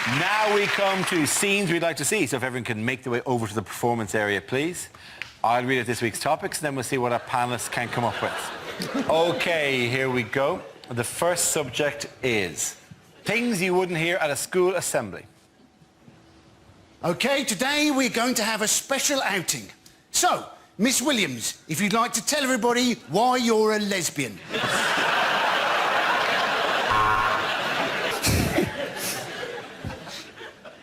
Now we come to scenes we'd like to see, so if everyone can make their way over to the performance area, please. I'll read out this week's topics, and then we'll see what our panellists can come up with. OK, here we go. The first subject is things you wouldn't hear at a school assembly. OK, today we're going to have a special outing. So, Miss Williams, if you'd like to tell everybody why you're a lesbian.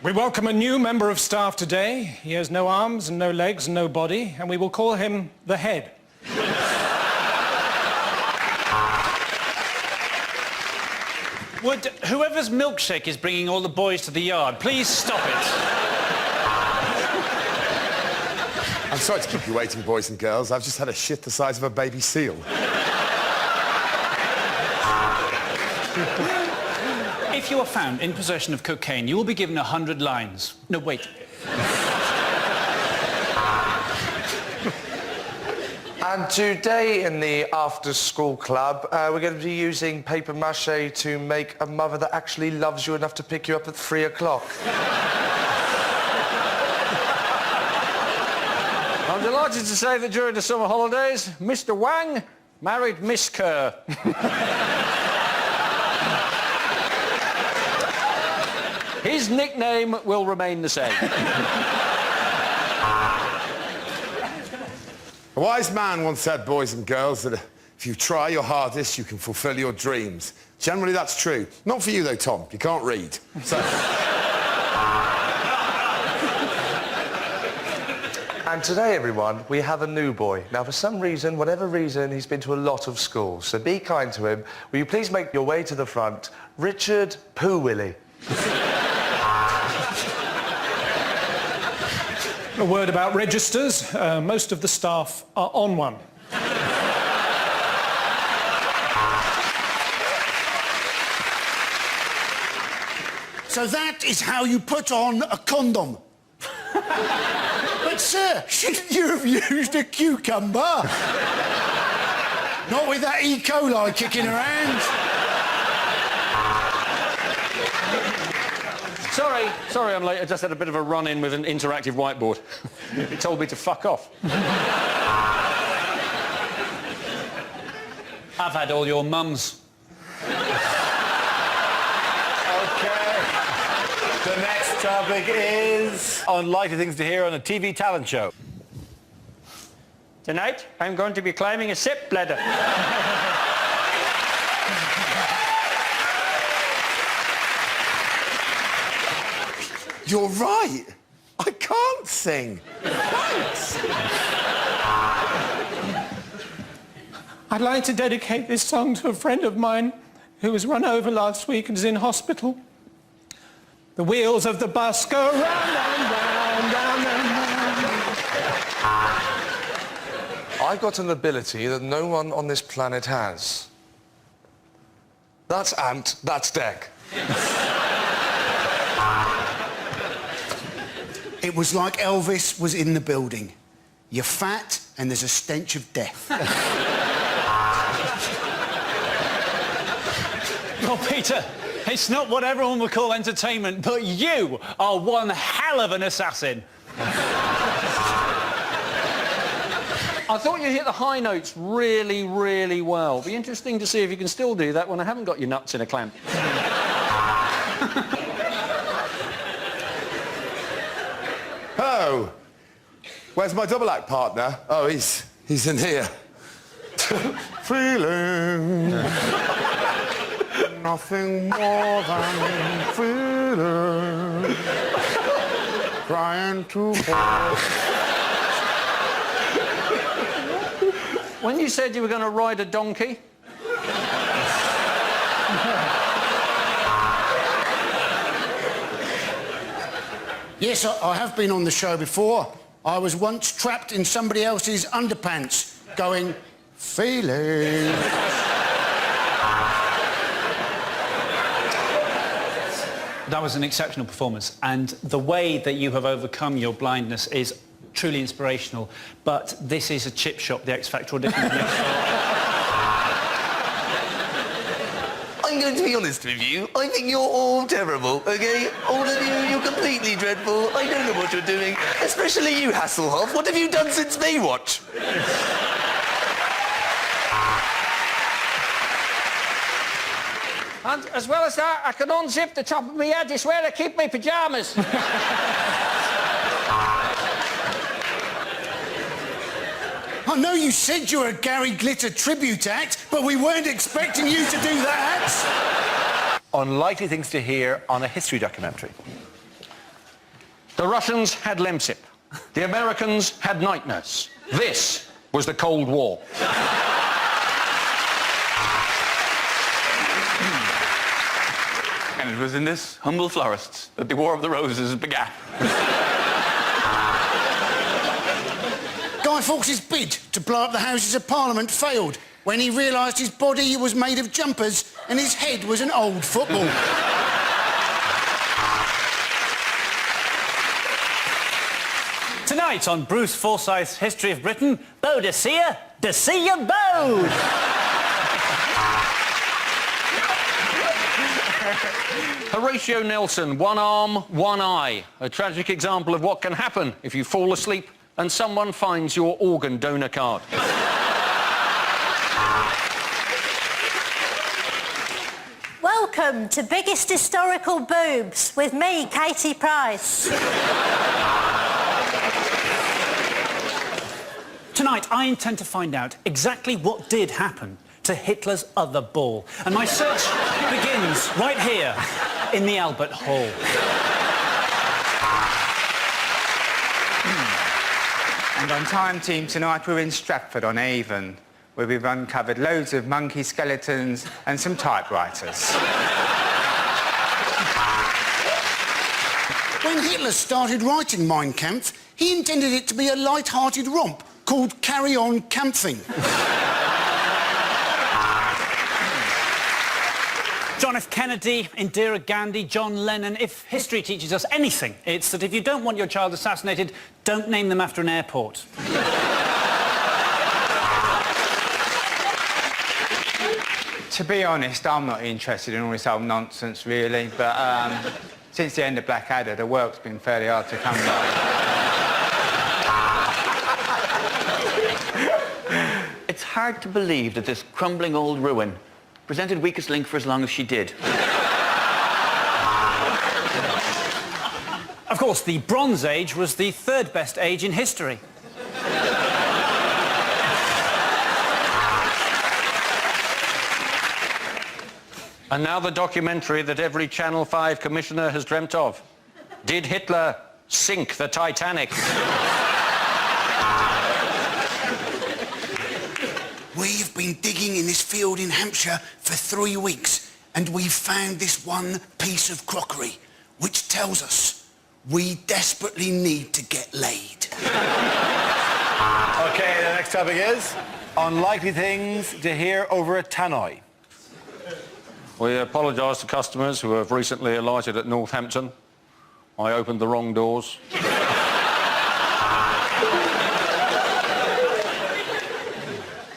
We welcome a new member of staff today. He has no arms and no legs and no body, and we will call him the Head. Would whoever's milkshake is bringing all the boys to the yard, please stop it? I'm sorry to keep you waiting, boys and girls. I've just had a shit the size of a baby seal. If you are found in possession of cocaine, you will be given 100 lines. No, wait. And today in the after-school club, we're going to be using paper mache to make a mother that actually loves you enough to pick you up at 3 o'clock. I'm delighted to say that during the summer holidays, Mr. Wang married Miss Kerr. His nickname will remain the same. A wise man once said, boys and girls, that if you try your hardest, you can fulfil your dreams. Generally, that's true. Not for you, though, Tom. You can't read. So... And today, everyone, we have a new boy. Now, for some reason, whatever reason, he's been to a lot of schools, so be kind to him. Will you please make your way to the front? Richard Poo Willie. A word about registers. Most of the staff are on one. So that is how you put on a condom. But, sir, shouldn't you have used a cucumber? Not with that E. coli kicking around. Sorry I'm late. I just had a bit of a run-in with an interactive whiteboard. It told me to fuck off. I've had all your mums. OK. The next topic is unlikely things to hear on a TV talent show. Tonight, I'm going to be climbing a sip ladder. You're right. I can't sing. Thanks. I'd like to dedicate this song to a friend of mine who was run over last week and is in hospital. The wheels of the bus go round and round, round and round. I've got an ability that no one on this planet has. That's Ant, that's Dec. It was like Elvis was in the building. You're fat and there's a stench of death. Well, Peter, it's not what everyone would call entertainment, but you are one hell of an assassin. I thought you hit the high notes really, really well. Be interesting to see if you can still do that when I haven't got your nuts in a clamp. Oh, where's my double act partner? Oh, he's in here. Feeling nothing more than feeling, trying to hold. When you said you were going to ride a donkey... Yes, I have been on the show before. I was once trapped in somebody else's underpants, going, feeling. That was an exceptional performance, and the way that you have overcome your blindness is truly inspirational, but this is a chip shop, the X Factor audition. I I'm going to be honest with you. I think you're all terrible, OK? All of you, you're completely dreadful. I don't know what you're doing. Especially you, Hasselhoff. What have you done since Baywatch? And as well as that, I can unzip the top of my head. It's where I keep my pyjamas. I know you said you were a Gary Glitter tribute act, but we weren't expecting you to do that. Unlikely things to hear on a history documentary. The Russians had Lemsip. The Americans had night nurse. This was the Cold War. And it was in this humble forests that the War of the Roses began. Guy Fawkes' bid to blow up the Houses of Parliament failed when he realised his body was made of jumpers and his head was an old football. Tonight on Bruce Forsyth's History of Britain, Boadicea, Decea Bode! Horatio Nelson, one arm, one eye. A tragic example of what can happen if you fall asleep and someone finds your organ donor card. Welcome to Biggest Historical Boobs with me, Katie Price. Tonight, I intend to find out exactly what did happen to Hitler's other ball. And my search begins right here in the Albert Hall. And on Time Team tonight we're in Stratford on Avon, where we've uncovered loads of monkey skeletons and some typewriters. When Hitler started writing Mein Kampf, he intended it to be a light-hearted romp called Carry On Camping. John F. Kennedy, Indira Gandhi, John Lennon. If history teaches us anything, it's that if you don't want your child assassinated, don't name them after an airport. To be honest, I'm not interested in all this old nonsense, really, but since the end of Blackadder, the work's been fairly hard to come by. It's hard to believe that this crumbling old ruin presented Weakest Link for as long as she did. Of course, the Bronze Age was the third best age in history. And now the documentary that every Channel 5 commissioner has dreamt of. Did Hitler sink the Titanic? We've been digging in this field in Hampshire for 3 weeks, and we've found this one piece of crockery, which tells us we desperately need to get laid. OK, the next topic is unlikely things to hear over a tannoy. We apologise to customers who have recently alighted at Northampton. I opened the wrong doors.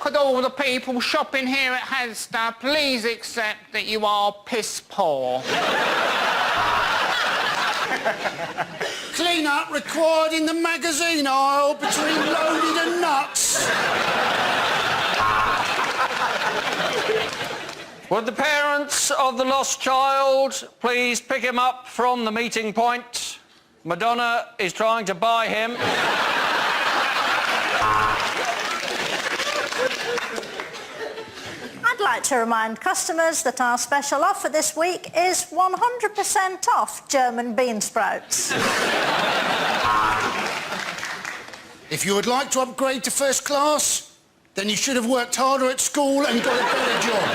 Could all the people shopping here at Asda please accept that you are piss poor? Clean up required in the magazine aisle between loaded and nuts. Would the parents of the lost child please pick him up from the meeting point? Madonna is trying to buy him. I'd like to remind customers that our special offer this week is 100% off German bean sprouts. If you would like to upgrade to first class, then you should have worked harder at school and got a better job.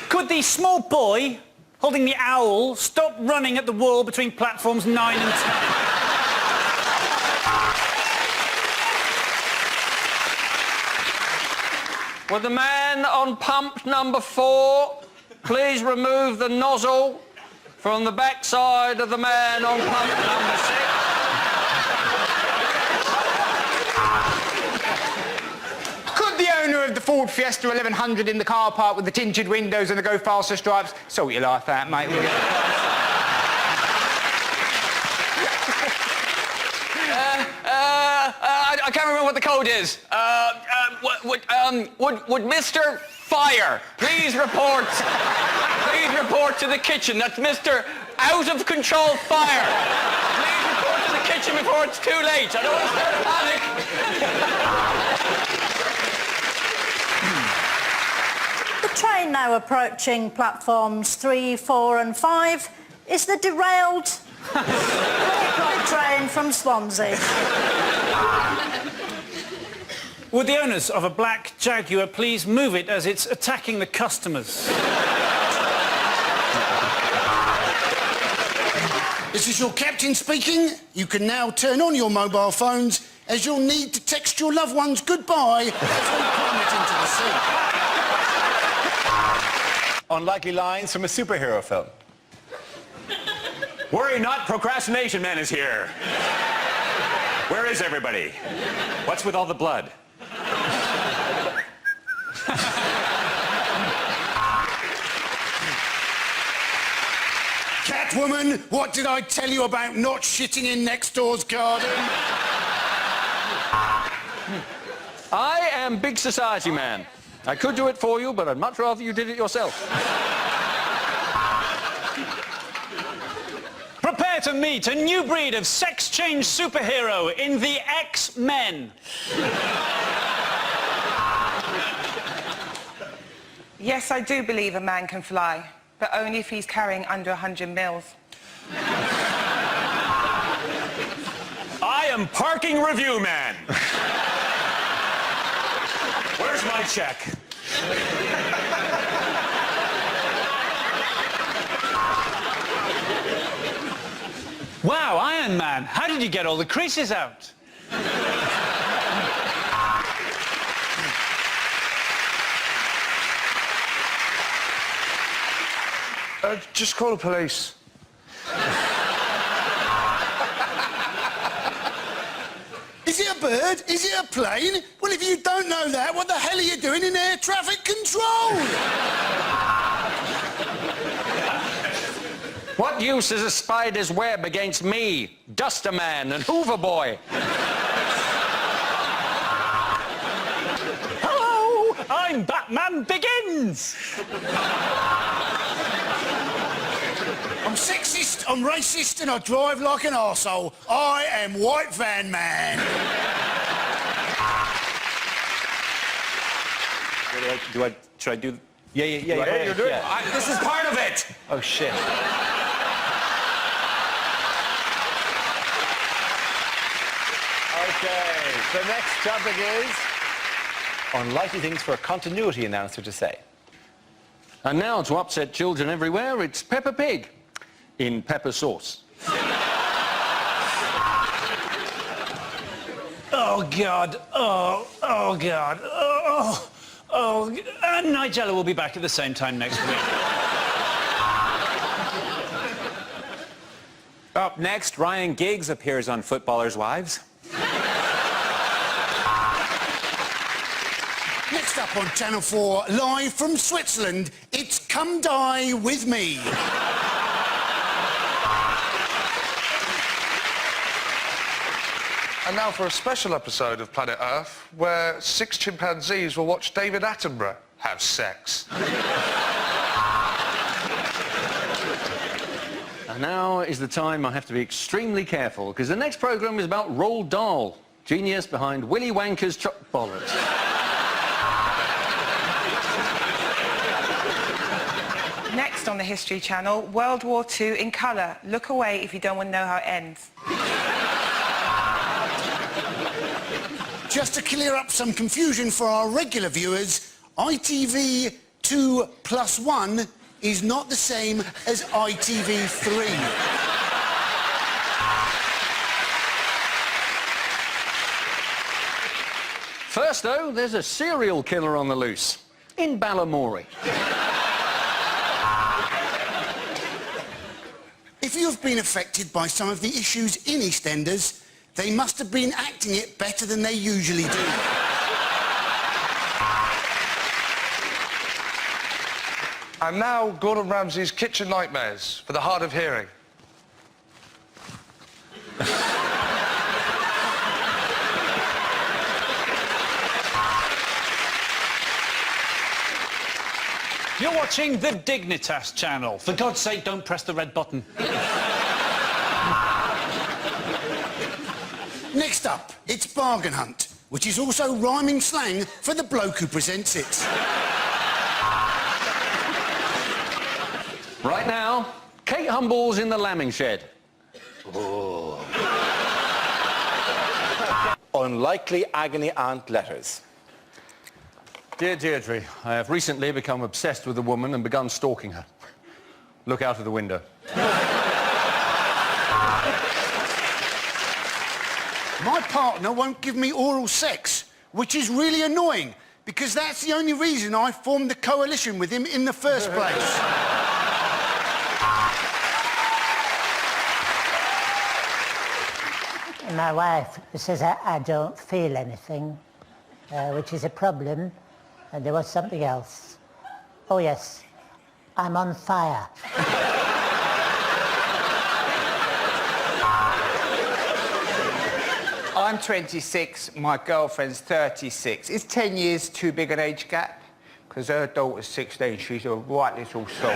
Could the small boy holding the owl stop running at the wall between platforms 9 and 10? Would the man on pump number 4 please remove the nozzle from the backside of the man on pump number 6? Could the owner of the the Ford Fiesta 1100 in the car park with the tinted windows and the go faster stripes. Sort your life out, mate, will you? I can't remember what the code is. Would Mr. Fire please report? Please report to the kitchen. That's Mr. Out of Control Fire. Please report to the kitchen before it's too late. I don't want to start a panic. The train now approaching platforms 3, 4 and 5 is the derailed train from Swansea. Would the owners of a black Jaguar please move it as it's attacking the customers? This is your captain speaking. You can now turn on your mobile phones as you'll need to text your loved ones goodbye as we plummet into the sea. Unlikely lines from a superhero film. Worry not, Procrastination Man is here. Where is everybody? What's with all the blood? Catwoman, what did I tell you about not shitting in next door's garden? I am Big Society Man. I could do it for you, but I'd much rather you did it yourself. Prepare to meet a new breed of sex-change superhero in the X-Men. Yes, I do believe a man can fly, but only if he's carrying under 100 mils. I am Parking Review Man. Where's my check? Wow, Iron Man, how did you get all the creases out? Just call the police. Is it a bird? Is it a plane? Well, if you don't know that, what the hell are you doing in air traffic control? What use is a spider's web against me, Duster Man and Hoover Boy? Hello, I'm Batman Begins. I'm sexist, I'm racist, and I drive like an arsehole. I am White Van Man. Should I do? Yeah. Hey, you're doing it. This is part of it. Oh, shit. Okay, the next topic is unlikely things for a continuity announcer to say. And now, to upset children everywhere, it's Peppa Pig in pepper sauce. Oh, God. Oh, God. And Nigella will be back at the same time next week. Up next, Ryan Giggs appears on Footballers' Wives. Next up on Channel 4, live from Switzerland, it's Come Die With Me. And now for a special episode of Planet Earth, where 6 chimpanzees will watch David Attenborough have sex. And now is the time I have to be extremely careful, because the next programme is about Roald Dahl, genius behind Willy Wanker's Chuck Bollard. Next on the History Channel, World War II in colour. Look away if you don't want to know how it ends. Just to clear up some confusion for our regular viewers, ITV 2+1 is not the same as ITV3. First, though, there's a serial killer on the loose in Balamory. If you have been affected by some of the issues in EastEnders, they must have been acting it better than they usually do. And now, Gordon Ramsay's kitchen nightmares for the hard of hearing. You're watching the Dignitas channel. For God's sake, don't press the red button. Next up, it's Bargain Hunt, which is also rhyming slang for the bloke who presents it. Right now, Kate Humble's in the lambing shed. Unlikely agony aunt letters. Dear Deirdre, I have recently become obsessed with a woman and begun stalking her. Look out of the window. My partner won't give me oral sex, which is really annoying, because that's the only reason I formed the coalition with him in the first place. My wife says I don't feel anything, which is a problem. And there was something else. Oh, yes, I'm on fire. I'm 26, my girlfriend's 36. Is 10 years too big an age gap? Because her daughter's 16, she's a right little soul.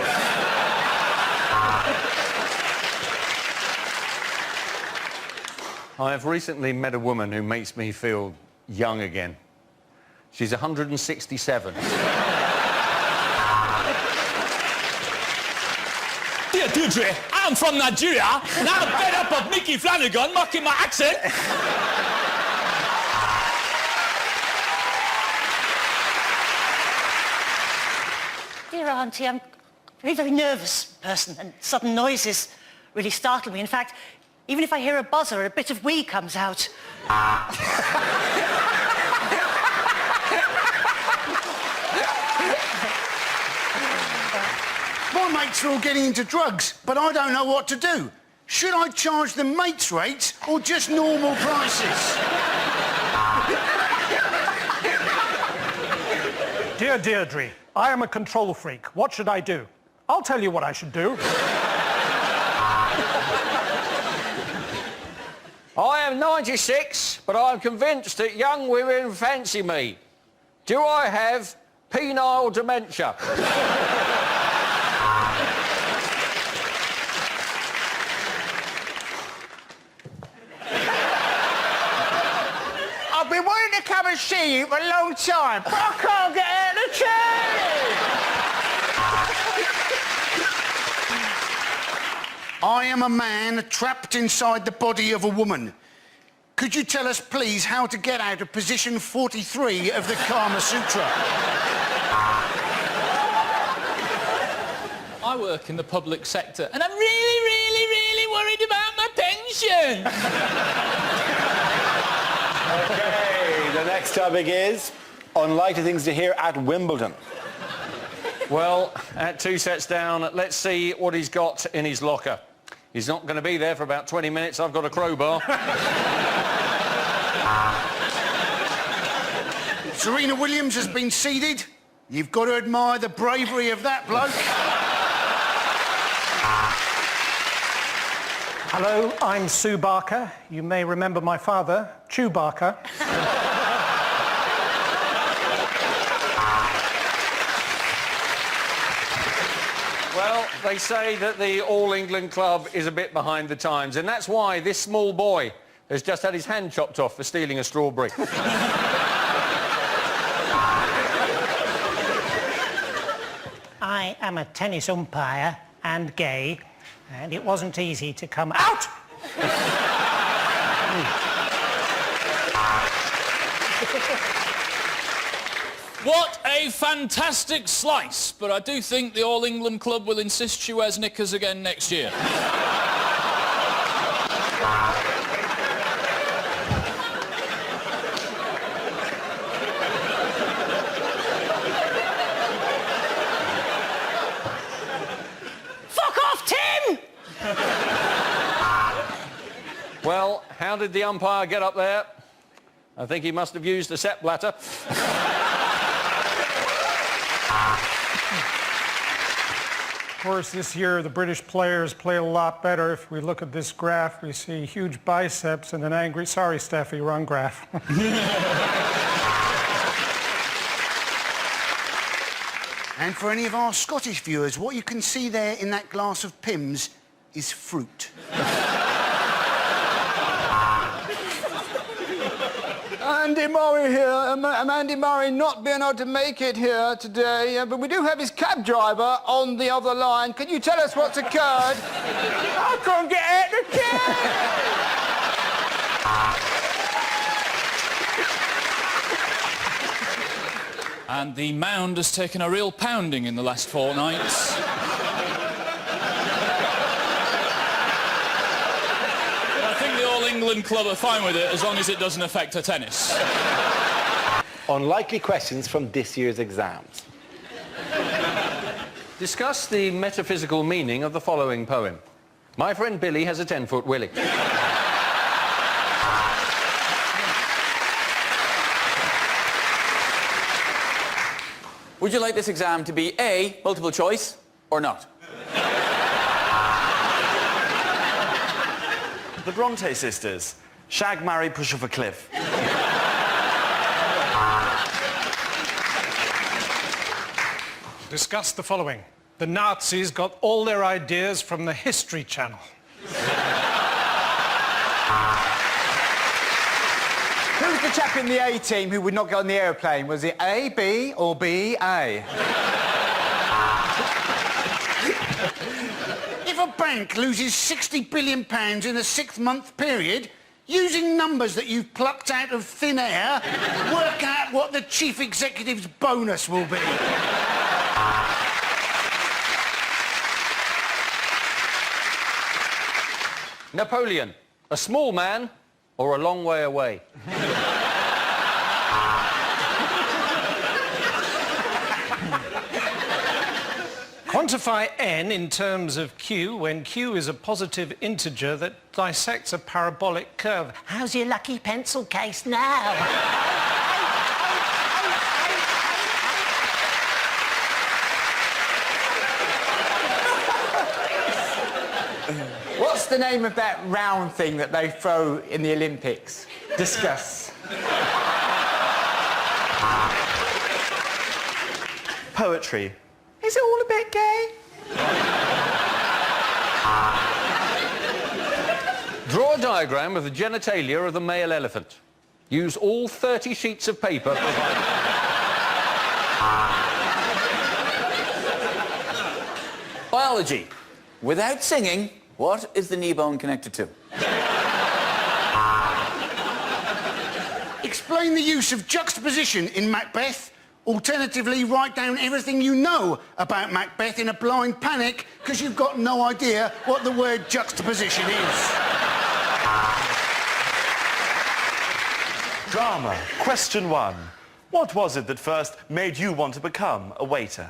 I have recently met a woman who makes me feel young again. She's 167. Dear Deirdre, I'm from Nigeria, and I'm fed up of Mickey Flanagan mocking my accent. Dear Auntie, I'm a very, very nervous person, and sudden noises really startle me. In fact, even if I hear a buzzer, a bit of wee comes out. My mates are all getting into drugs, but I don't know what to do. Should I charge them mates rates or just normal prices? Dear Deirdre, I am a control freak. What should I do? I'll tell you what I should do. I am 96, but I'm convinced that young women fancy me. Do I have penile dementia? I've been wanting to come and see you for a long time, but I can't get out of the chair! I am a man trapped inside the body of a woman. Could you tell us, please, how to get out of position 43 of the Kama Sutra? I work in the public sector, and I'm really worried about my pension. Okay, the next topic is unlikely things to hear at Wimbledon. Well, at 2 sets down, let's see what he's got in his locker. He's not going to be there for about 20 minutes. I've got a crowbar. Serena Williams has been seeded. You've got to admire the bravery of that bloke. Hello, I'm Sue Barker. You may remember my father, Chew Barker. Well, they say that the All England Club is a bit behind the times, and that's why this small boy has just had his hand chopped off for stealing a strawberry. I am a tennis umpire and gay, and it wasn't easy to come out. What a fantastic slice, but I do think the All England Club will insist she wears knickers again next year. Fuck off, Tim! Well, how did the umpire get up there? I think he must have used a Sepp Blatter. course, this year the British players play a lot better. If we look at this graph, we see huge biceps and an angry... Sorry, Steffi, wrong graph. And for any of our Scottish viewers, what you can see there in that glass of Pimm's is fruit. Andy Murray here. Andy Murray not being able to make it here today, but we do have his cab driver on the other line. Can you tell us what's occurred? I can't get out the cab! And the mound has taken a real pounding in the last fortnight. England club are fine with it as long as it doesn't affect her tennis. Unlikely questions from this year's exams. Discuss the metaphysical meaning of the following poem. My friend Billy has a 10-foot willy. Would you like this exam to be A, multiple choice, or not? The Bronte sisters. Shag, marry, push off a cliff. Discuss the following. The Nazis got all their ideas from the History Channel. Who's the chap in the A team who would not get on the aeroplane? Was it A, B, or B, A? If a bank loses £60 billion in a 6-month period, using numbers that you've plucked out of thin air, work out what the chief executive's bonus will be. Napoleon, a small man or a long way away? Quantify n in terms of q when q is a positive integer that dissects a parabolic curve. How's your lucky pencil case now? What's the name of that round thing that they throw in the Olympics? Discuss. Poetry. Is it all a bit gay? Draw a diagram of the genitalia of the male elephant. Use all 30 sheets of paper provided. Biology. Without singing, what is the knee bone connected to? Explain the use of juxtaposition in Macbeth. Alternatively, write down everything you know about Macbeth in a blind panic because you've got no idea what the word juxtaposition is. Drama. Question 1. What was it that first made you want to become a waiter?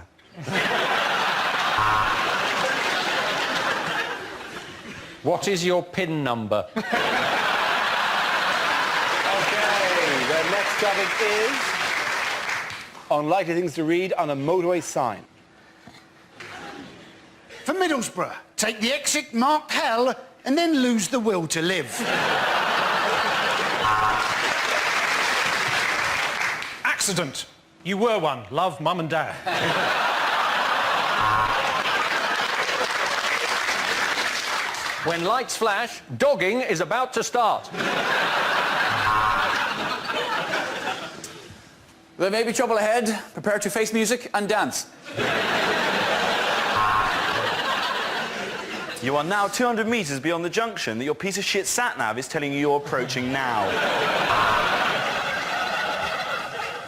What is your PIN number? Okay, the next topic is unlikely things to read on a motorway sign. For Middlesbrough, take the exit marked hell and then lose the will to live. Accident. You were one. Love, Mum and Dad. When lights flash, dogging is about to start. There may be trouble ahead. Prepare to face music and dance. You are now 200 metres beyond the junction that your piece of shit sat-nav is telling you you're approaching now.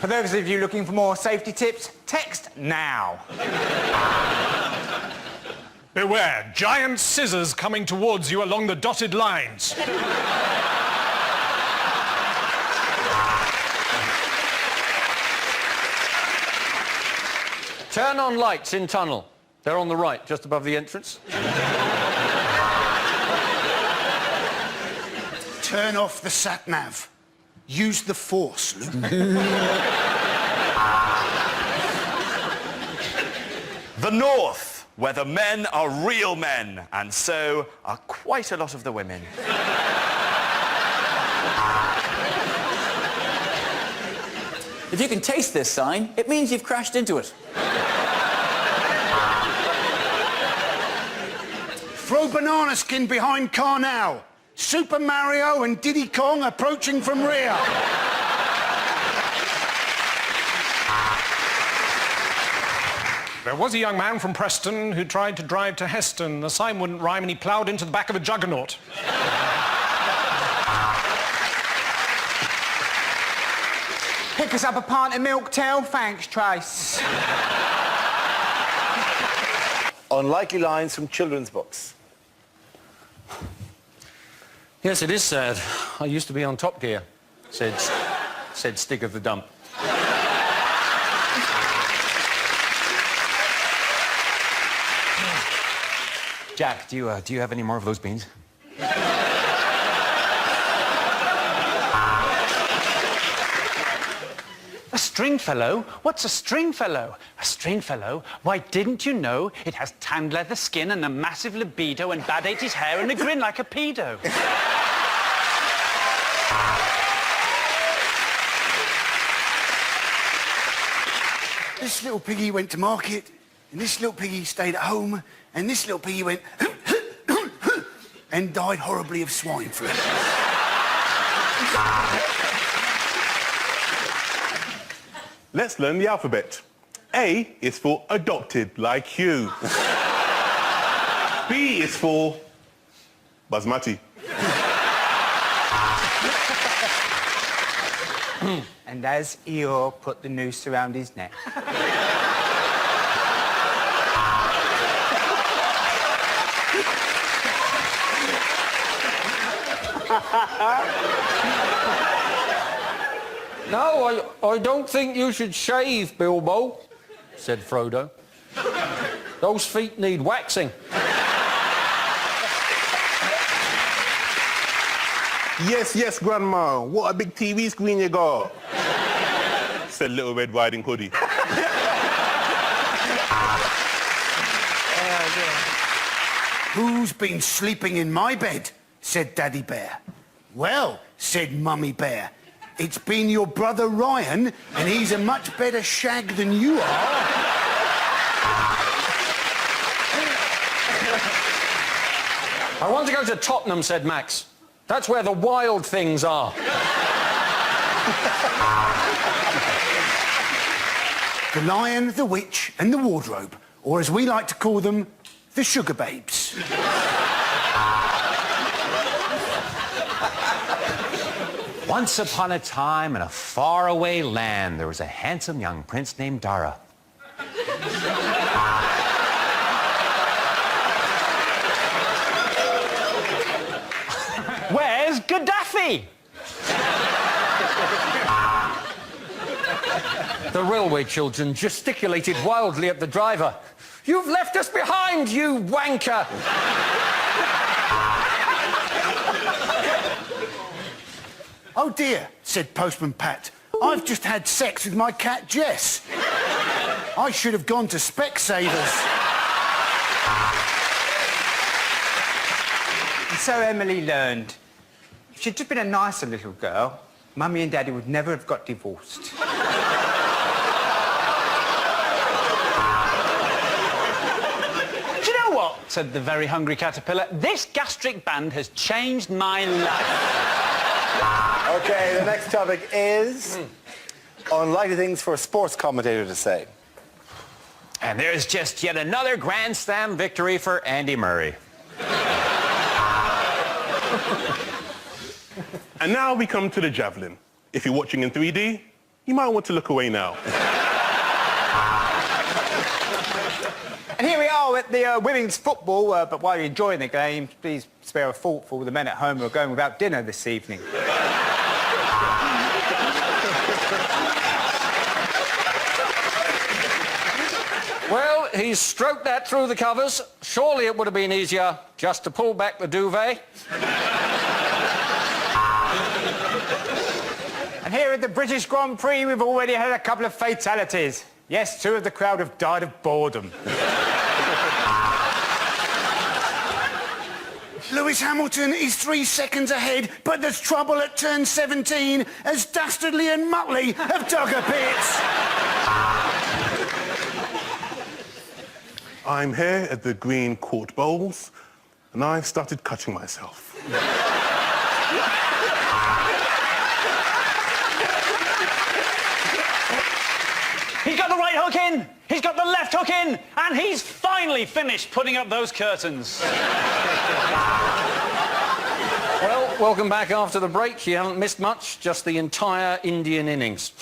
For those of you looking for more safety tips, text now. Beware, giant scissors coming towards you along the dotted lines. Turn on lights in tunnel. They're on the right, just above the entrance. Turn off the sat-nav. Use the force, Luke. The North. whether men are real men, and so are quite a lot of the women. If you can taste this sign, it means you've crashed into it. Throw banana skin behind car now. Super Mario and Diddy Kong approaching from rear. There was a young man from Preston who tried to drive to Heston. The sign wouldn't rhyme and he ploughed into the back of a juggernaut. Pick us up a pint of milk, Tell. Thanks, Trace. Unlikely lines from children's books. Yes, it is sad. I used to be on Top Gear, said Stig of the Dump. Jack, do you have any more of those beans? A Stringfellow? What's a Stringfellow? A Stringfellow? Why, didn't you know it has tanned leather skin and a massive libido and bad 80s hair and a grin like a pedo? This little piggy went to market, and this little piggy stayed at home, and this little piggy went and died horribly of swine flu. Let's learn the alphabet. A is for adopted, like you. B is for basmati. And as Eeyore put the noose around his neck. No, I don't think you should shave, Bilbo, said Frodo. Those feet need waxing. Yes, yes, Grandma. What a big TV screen you got. Said Little Red Riding Hoodie. Who's been sleeping in my bed? Said Daddy Bear. Well, said Mummy Bear, it's been your brother Ryan, and he's a much better shag than you are. I want to go to Tottenham, said Max. That's where the wild things are. The Lion, the Witch, and the Wardrobe, or as we like to call them, the Sugar Babes. Once upon a time in a faraway land, there was a handsome young prince named Dara. Where's Gaddafi? The railway children gesticulated wildly at the driver. You've left us behind, you wanker! Oh dear, said Postman Pat. I've just had sex with my cat Jess. I should have gone to Specsavers. And so Emily learned. If she'd just been a nicer little girl, Mummy and Daddy would never have got divorced. Do you know what? Said the very hungry caterpillar. This gastric band has changed my life. Okay, the next topic is unlikely things for a sports commentator to say. And there's just yet another Grand Slam victory for Andy Murray. And now we come to the javelin. If you're watching in 3D, you might want to look away now. And here we are at the women's football, but while you're enjoying the game, please spare a thought for all the men at home who are going without dinner this evening. Well, he's stroked that through the covers. Surely it would have been easier just to pull back the duvet. And here at the British Grand Prix, we've already had a couple of fatalities. Yes, 2 of the crowd have died of boredom. Lewis Hamilton is 3 seconds ahead, but there's trouble at turn 17 as Dastardly and Muttley have dug a pit. I'm here at the Green Court Bowls, and I've started cutting myself. He's got the right hook in, he's got the left hook in, and he's finally finished putting up those curtains. Well, welcome back after the break. You haven't missed much, just the entire Indian innings.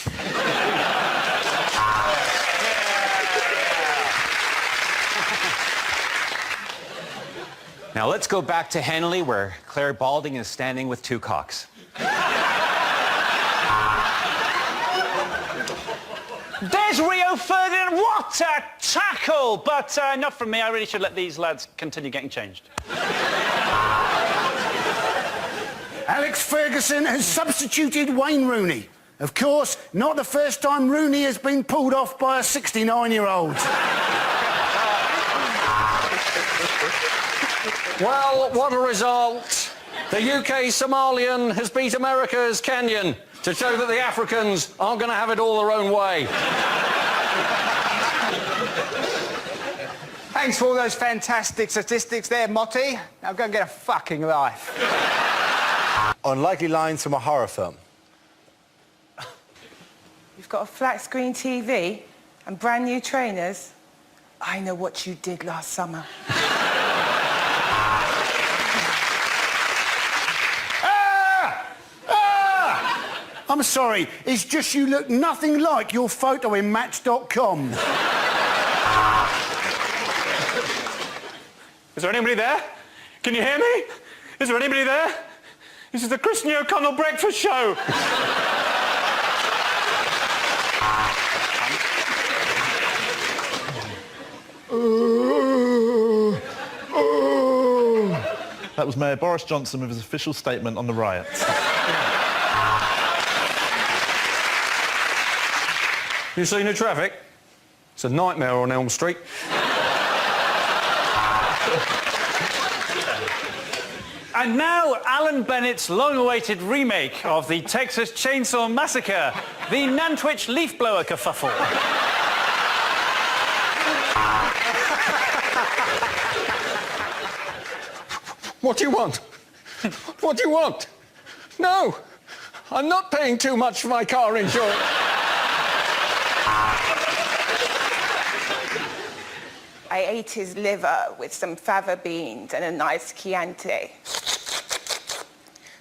Now let's go back to Henley, where Claire Balding is standing with two cocks. There's Rio Ferdinand. What a tackle! But not from me. I really should let these lads continue getting changed. Alex Ferguson has substituted Wayne Rooney. Of course, not the first time Rooney has been pulled off by a 69-year-old. Well, what a result. The UK Somalian has beat America's Kenyan to show that the Africans aren't going to have it all their own way. Thanks for all those fantastic statistics there, Motty. Now go and get a fucking life. Unlikely lines from a horror film. You've got a flat screen TV and brand new trainers. I know what you did last summer. I'm sorry, it's just you look nothing like your photo in Match.com. Is there anybody there? Can you hear me? Is there anybody there? This is the Christian O'Connell Breakfast Show. That was Mayor Boris Johnson with his official statement on the riots. You seen the traffic? It's a nightmare on Elm Street. And now, Alan Bennett's long-awaited remake of the Texas Chainsaw Massacre, the Nantwich Leaf Blower kerfuffle. What do you want? What do you want? No, I'm not paying too much for my car insurance. I ate his liver with some fava beans and a nice Chianti.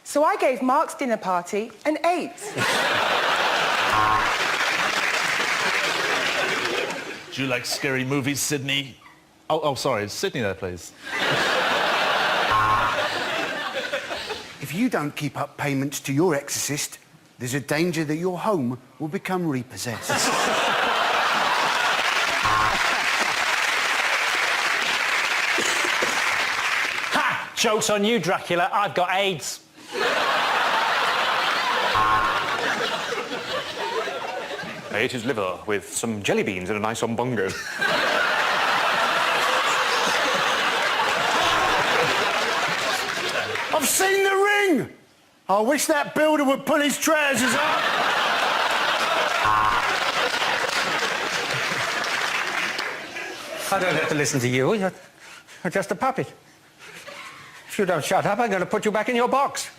So I gave Mark's dinner party an 8. Do you like scary movies, Sydney? Oh, sorry, is Sydney there, please? If you don't keep up payments to your exorcist, there's a danger that your home will become repossessed. Ha! Joke's on you, Dracula. I've got AIDS. I ate his liver with some jelly beans and a nice ombongo. I've seen the ring! I wish that builder would pull his trousers up. I don't have to listen to you. You're just a puppet. If you don't shut up, I'm going to put you back in your box,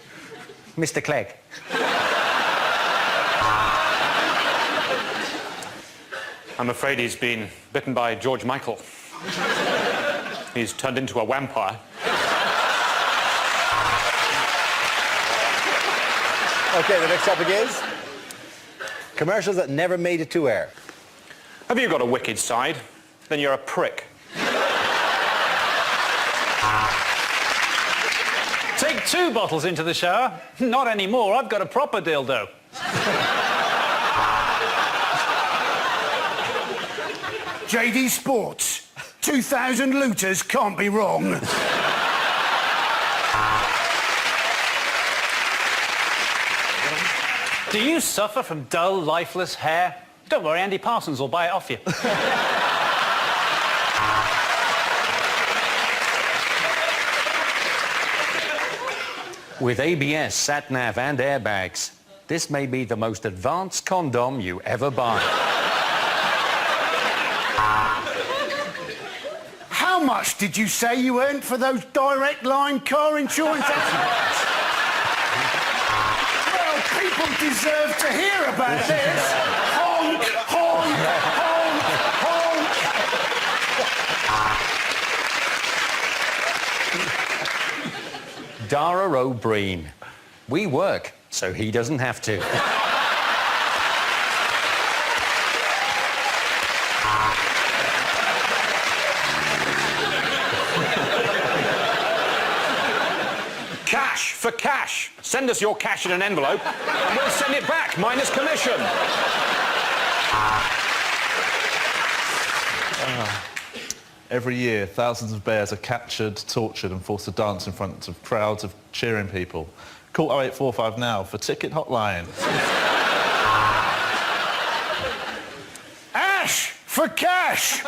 Mr. Clegg. I'm afraid he's been bitten by George Michael. He's turned into a vampire. Okay, the next topic is commercials that never made it to air. Have you got a wicked side? Then you're a prick. Take 2 bottles into the shower. Not anymore. I've got a proper dildo. JD Sports. 2,000 looters can't be wrong. Do you suffer from dull, lifeless hair? Don't worry, Andy Parsons will buy it off you. With ABS, sat-nav and airbags, this may be the most advanced condom you ever buy. How much did you say you earned for those direct line car insurance accidents? Well, people deserve to hear about this. Honk, honk, honk, honk. Dara O'Brien. We work, so he doesn't have to. Cash for cash. Send us your cash in an envelope and we'll send it back, minus commission. Every year, thousands of bears are captured, tortured and forced to dance in front of crowds of cheering people. Call 0845 now for ticket hotline. Ash for cash.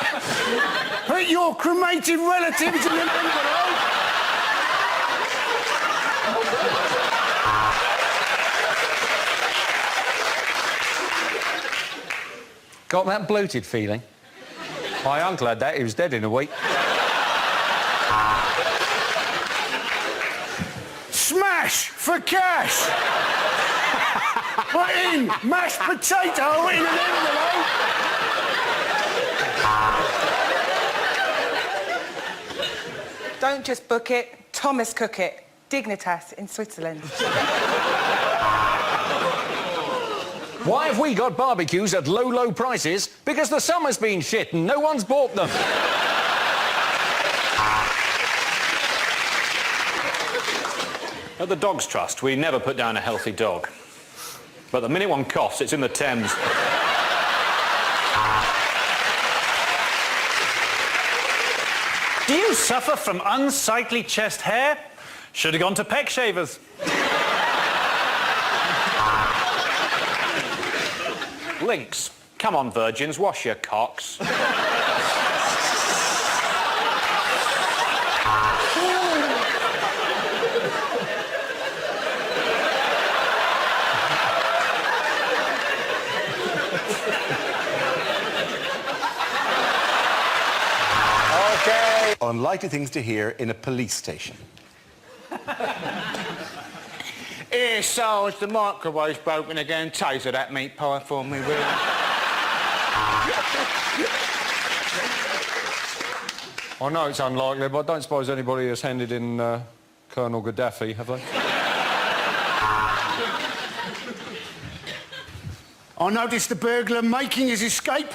Put your cremated relatives in an envelope. Got that bloated feeling? My uncle had that. He was dead in a week. Smash for cash. Put in mashed potato in an envelope. Don't just book it, Thomas cook it. Dignitas in Switzerland. Why have we got barbecues at low, low prices? Because the summer's been shit and no one's bought them. At the Dogs Trust, we never put down a healthy dog. But the minute one coughs, it's in the Thames. Do you suffer from unsightly chest hair? Should have gone to Peck Shavers. Lynx. Come on, virgins, wash your cocks. Okay. Unlikely things to hear in a police station. Here, Sarge, the microwave's broken again. Taser that meat pie for me, will you? I know it's unlikely, but I don't suppose anybody has handed in Colonel Gaddafi, have they? I noticed the burglar making his escape.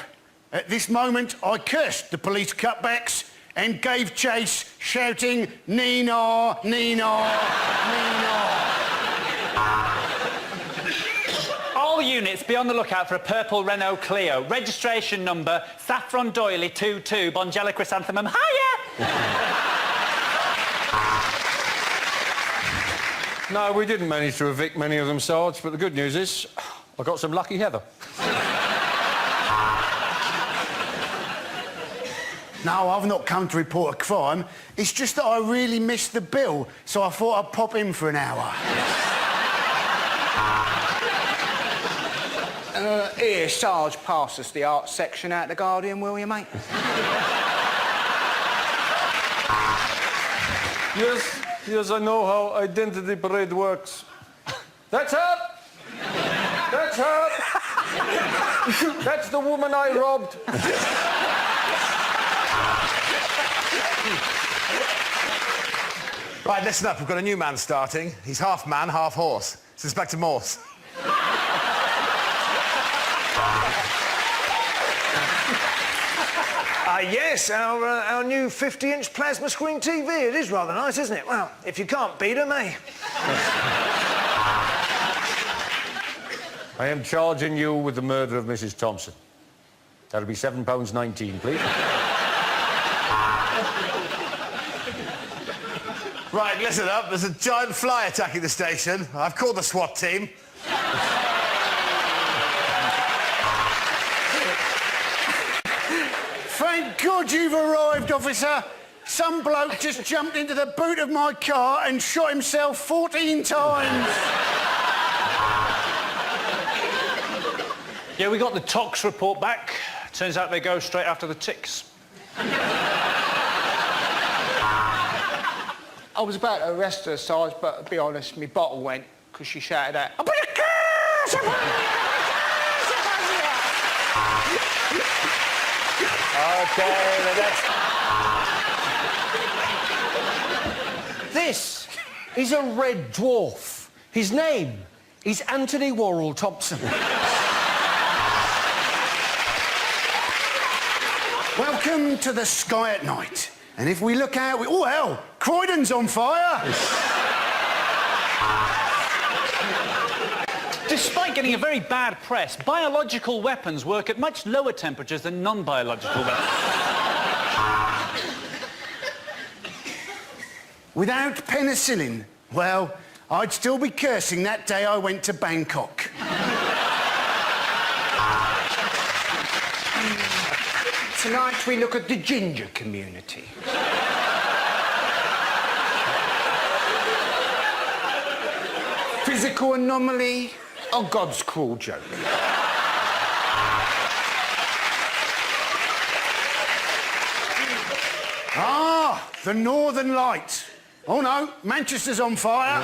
At this moment, I cursed the police cutbacks and gave chase, shouting, Nina, Nina, Nina. All units be on the lookout for a purple Renault Clio. Registration number, Saffron Doily 22, Bongella Chrysanthemum. Hiya! No, we didn't manage to evict many of them, Sarge, but the good news is I got some lucky heather. No, I've not come to report a crime. It's just that I really missed the bill, so I thought I'd pop in for an hour. Here, Sarge, pass us the art section out the Guardian, will you, mate? Yes, I know how identity parade works. That's her! That's her! That's the woman I robbed. Right, listen up. We've got a new man starting. He's half man, half horse. It's Inspector Morse. Yes, our new 50-inch plasma screen TV. It is rather nice, isn't it? Well, if you can't beat them, eh? I am charging you with the murder of Mrs. Thompson. That'll be £7.19, please. Right, listen up. There's a giant fly attacking the station. I've called the SWAT team. Thank God you've arrived, officer. Some bloke just jumped into the boot of my car and shot himself 14 times. Yeah, we got the tox report back. Turns out they go straight after the ticks. I was about to arrest her, Sarge, but to be honest, my bottle went because she shouted out, "I put a curse upon you! Okay, the next... This is a red dwarf. His name is Anthony Worrell Thompson. Welcome to the sky at night. And if we look out, oh hell, Croydon's on fire! Despite getting a very bad press, biological weapons work at much lower temperatures than non-biological weapons. Without penicillin, well, I'd still be cursing that day I went to Bangkok. Tonight we look at the ginger community. Physical anomaly or God's cruel joke? Ah, the Northern Lights. Oh no, Manchester's on fire.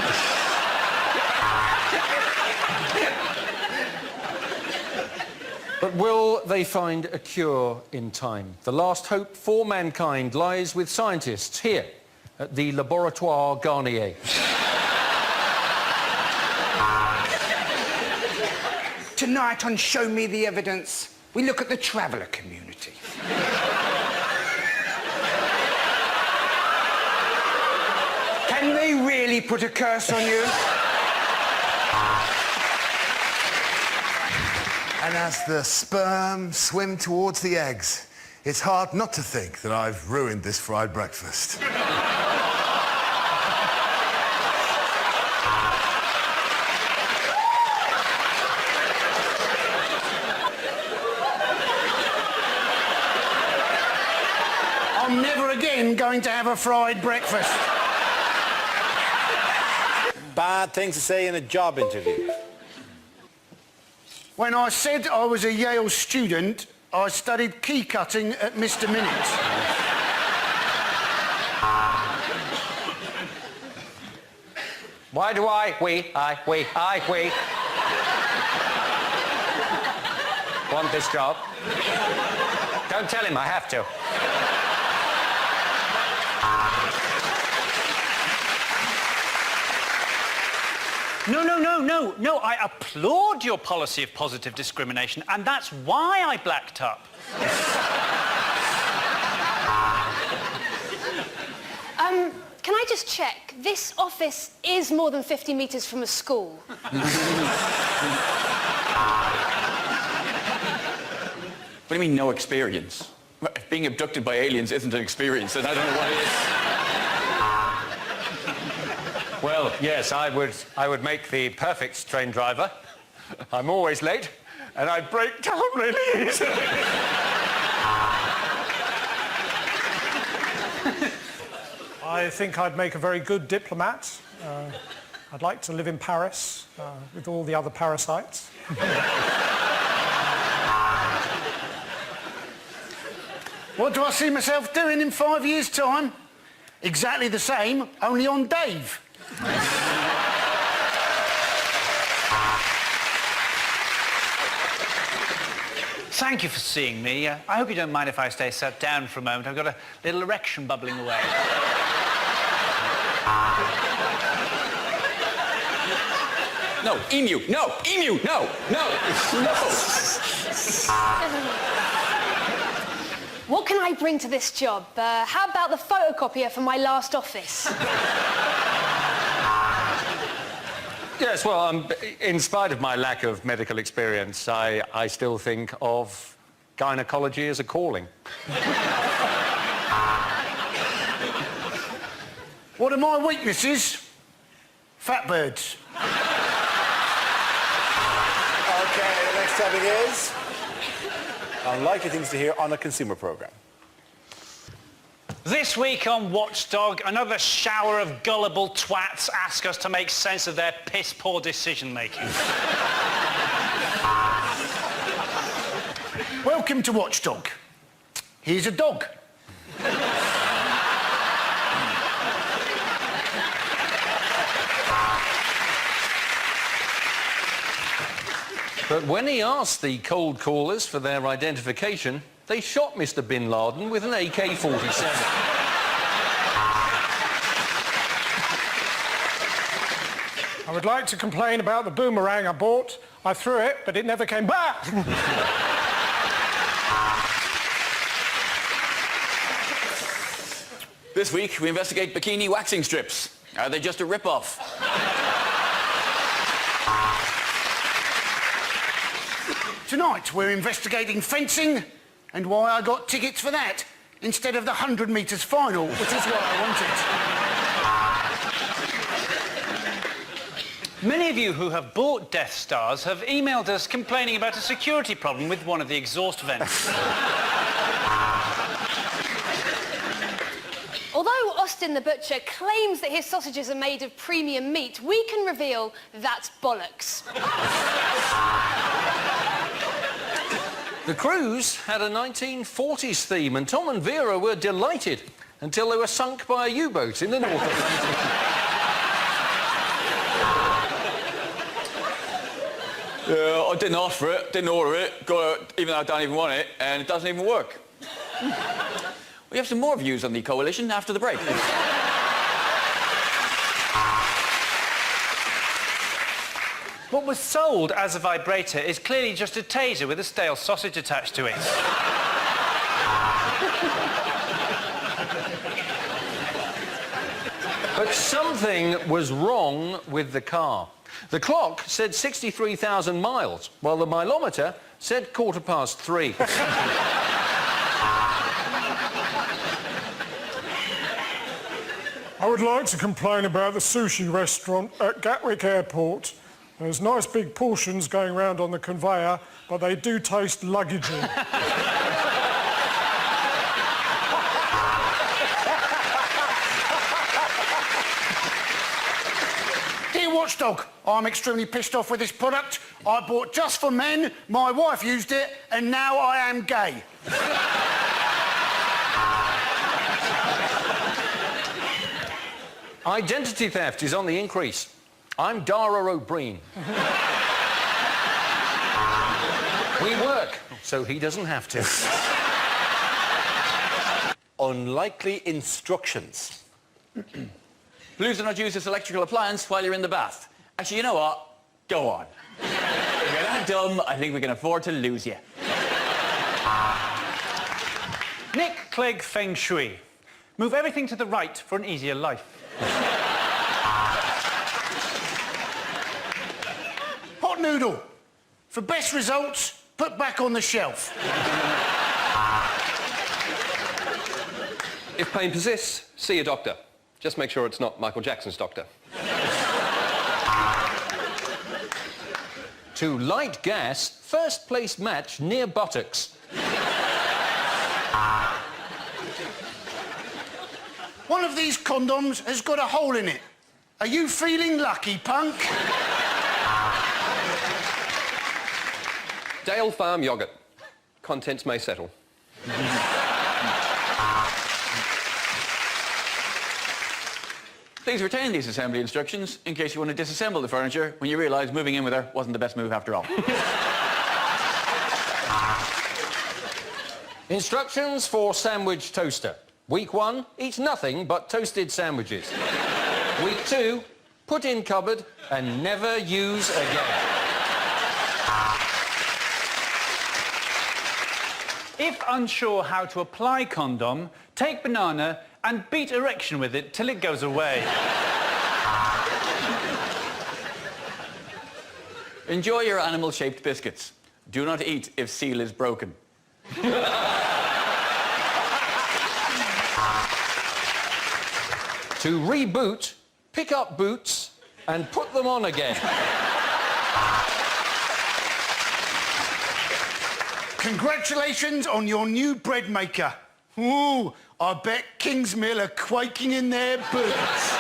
But will they find a cure in time? The last hope for mankind lies with scientists here at the Laboratoire Garnier. Tonight on Show Me the Evidence, we look at the traveller community. Can they really put a curse on you? And as the sperm swim towards the eggs, it's hard not to think that I've ruined this fried breakfast. I'm never again going to have a fried breakfast. Bad things to say in a job interview. When I said I was a Yale student, I studied key cutting at Mr. Minutes. Why do we want this job? Don't tell him I have to. No, I applaud your policy of positive discrimination, and that's why I blacked up. Can I just check? This office is more than 50 metres from a school. What do you mean, no experience? Being abducted by aliens isn't an experience, and I don't know what it is. Well, yes, I would make the perfect train driver. I'm always late, and I break down really easily. I think I'd make a very good diplomat. I'd like to live in Paris with all the other parasites. What do I see myself doing in 5 years' time? Exactly the same, only on Dave. Thank you for seeing me. I hope you don't mind if I stay sat down for a moment. I've got a little erection bubbling away. No, emu, no, emu, no, no, no. What can I bring to this job? How about the photocopier from my last office? Yes, well, in spite of my lack of medical experience, I still think of gynecology as a calling. What are my weaknesses? Fat birds. Okay, the next topic is unlikely things to hear on a consumer program. This week on Watchdog, another shower of gullible twats ask us to make sense of their piss-poor decision-making. Welcome to Watchdog. Here's a dog. But when he asked the cold callers for their identification, they shot Mr. Bin Laden with an AK-47. I would like to complain about the boomerang I bought. I threw it, but it never came back. This week, we investigate bikini waxing strips. Are they just a rip-off? Tonight, we're investigating fencing and why I got tickets for that instead of the 100 metres final, which is what I wanted. Many of you who have bought Death Stars have emailed us complaining about a security problem with one of the exhaust vents. Although Austin the Butcher claims that his sausages are made of premium meat, we can reveal that's bollocks. The cruise had a 1940s theme, and Tom and Vera were delighted until they were sunk by a U-boat in the North Atlantic. I didn't ask for it, didn't order it, got it, even though I don't even want it, and it doesn't even work. We have some more views on the coalition after the break. What was sold as a vibrator is clearly just a taser with a stale sausage attached to it. But something was wrong with the car. The clock said 63,000 miles, while the mileometer said 3:15. I would like to complain about the sushi restaurant at Gatwick Airport. There's nice big portions going round on the conveyor, but they do taste luggagey. Dear Watchdog, I'm extremely pissed off with this product. I bought just for men, my wife used it, and now I am gay. Identity theft is on the increase. I'm Dara O'Brien. We work, so he doesn't have to. Unlikely instructions. Please do not use this electrical appliance while you're in the bath. Actually, you know what? Go on. If you're that dumb, I think we can afford to lose you. Nick Clegg Feng Shui. Move everything to the right for an easier life. Hot noodle. For best results, put back on the shelf. If pain persists, see a doctor. Just make sure it's not Michael Jackson's doctor. To light gas, first place match near buttocks. One of these condoms has got a hole in it. Are you feeling lucky, punk? Dale Farm yogurt. Contents may settle. Please retain these assembly instructions in case you want to disassemble the furniture when you realise moving in with her wasn't the best move after all. Instructions for sandwich toaster. Week 1, eat nothing but toasted sandwiches. Week 2, put in cupboard and never use again. If unsure how to apply condom, take banana and beat erection with it till it goes away. Enjoy your animal-shaped biscuits. Do not eat if seal is broken. To reboot, pick up boots and put them on again. Congratulations on your new bread maker. Ooh, I bet Kingsmill are quaking in their boots.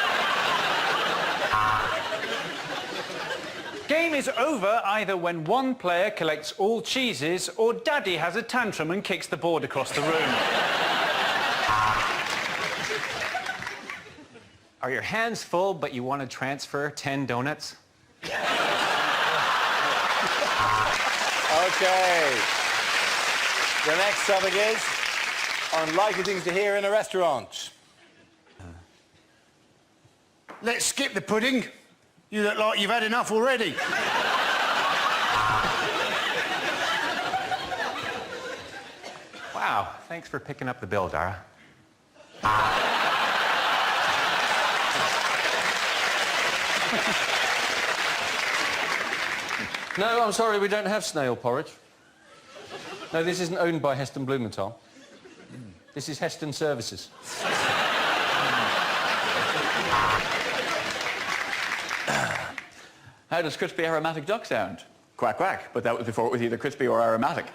Game is over either when one player collects all cheeses or Daddy has a tantrum and kicks the board across the room. Are your hands full, but you want to transfer 10 donuts? Okay. The next topic is unlikely things to hear in a restaurant. Let's skip the pudding. You look like you've had enough already. Wow, thanks for picking up the bill, Dara. No, I'm sorry, we don't have snail porridge. No, this isn't owned by Heston Blumenthal. This is Heston Services. How does crispy aromatic duck sound? Quack, quack. But that was before it was either crispy or aromatic.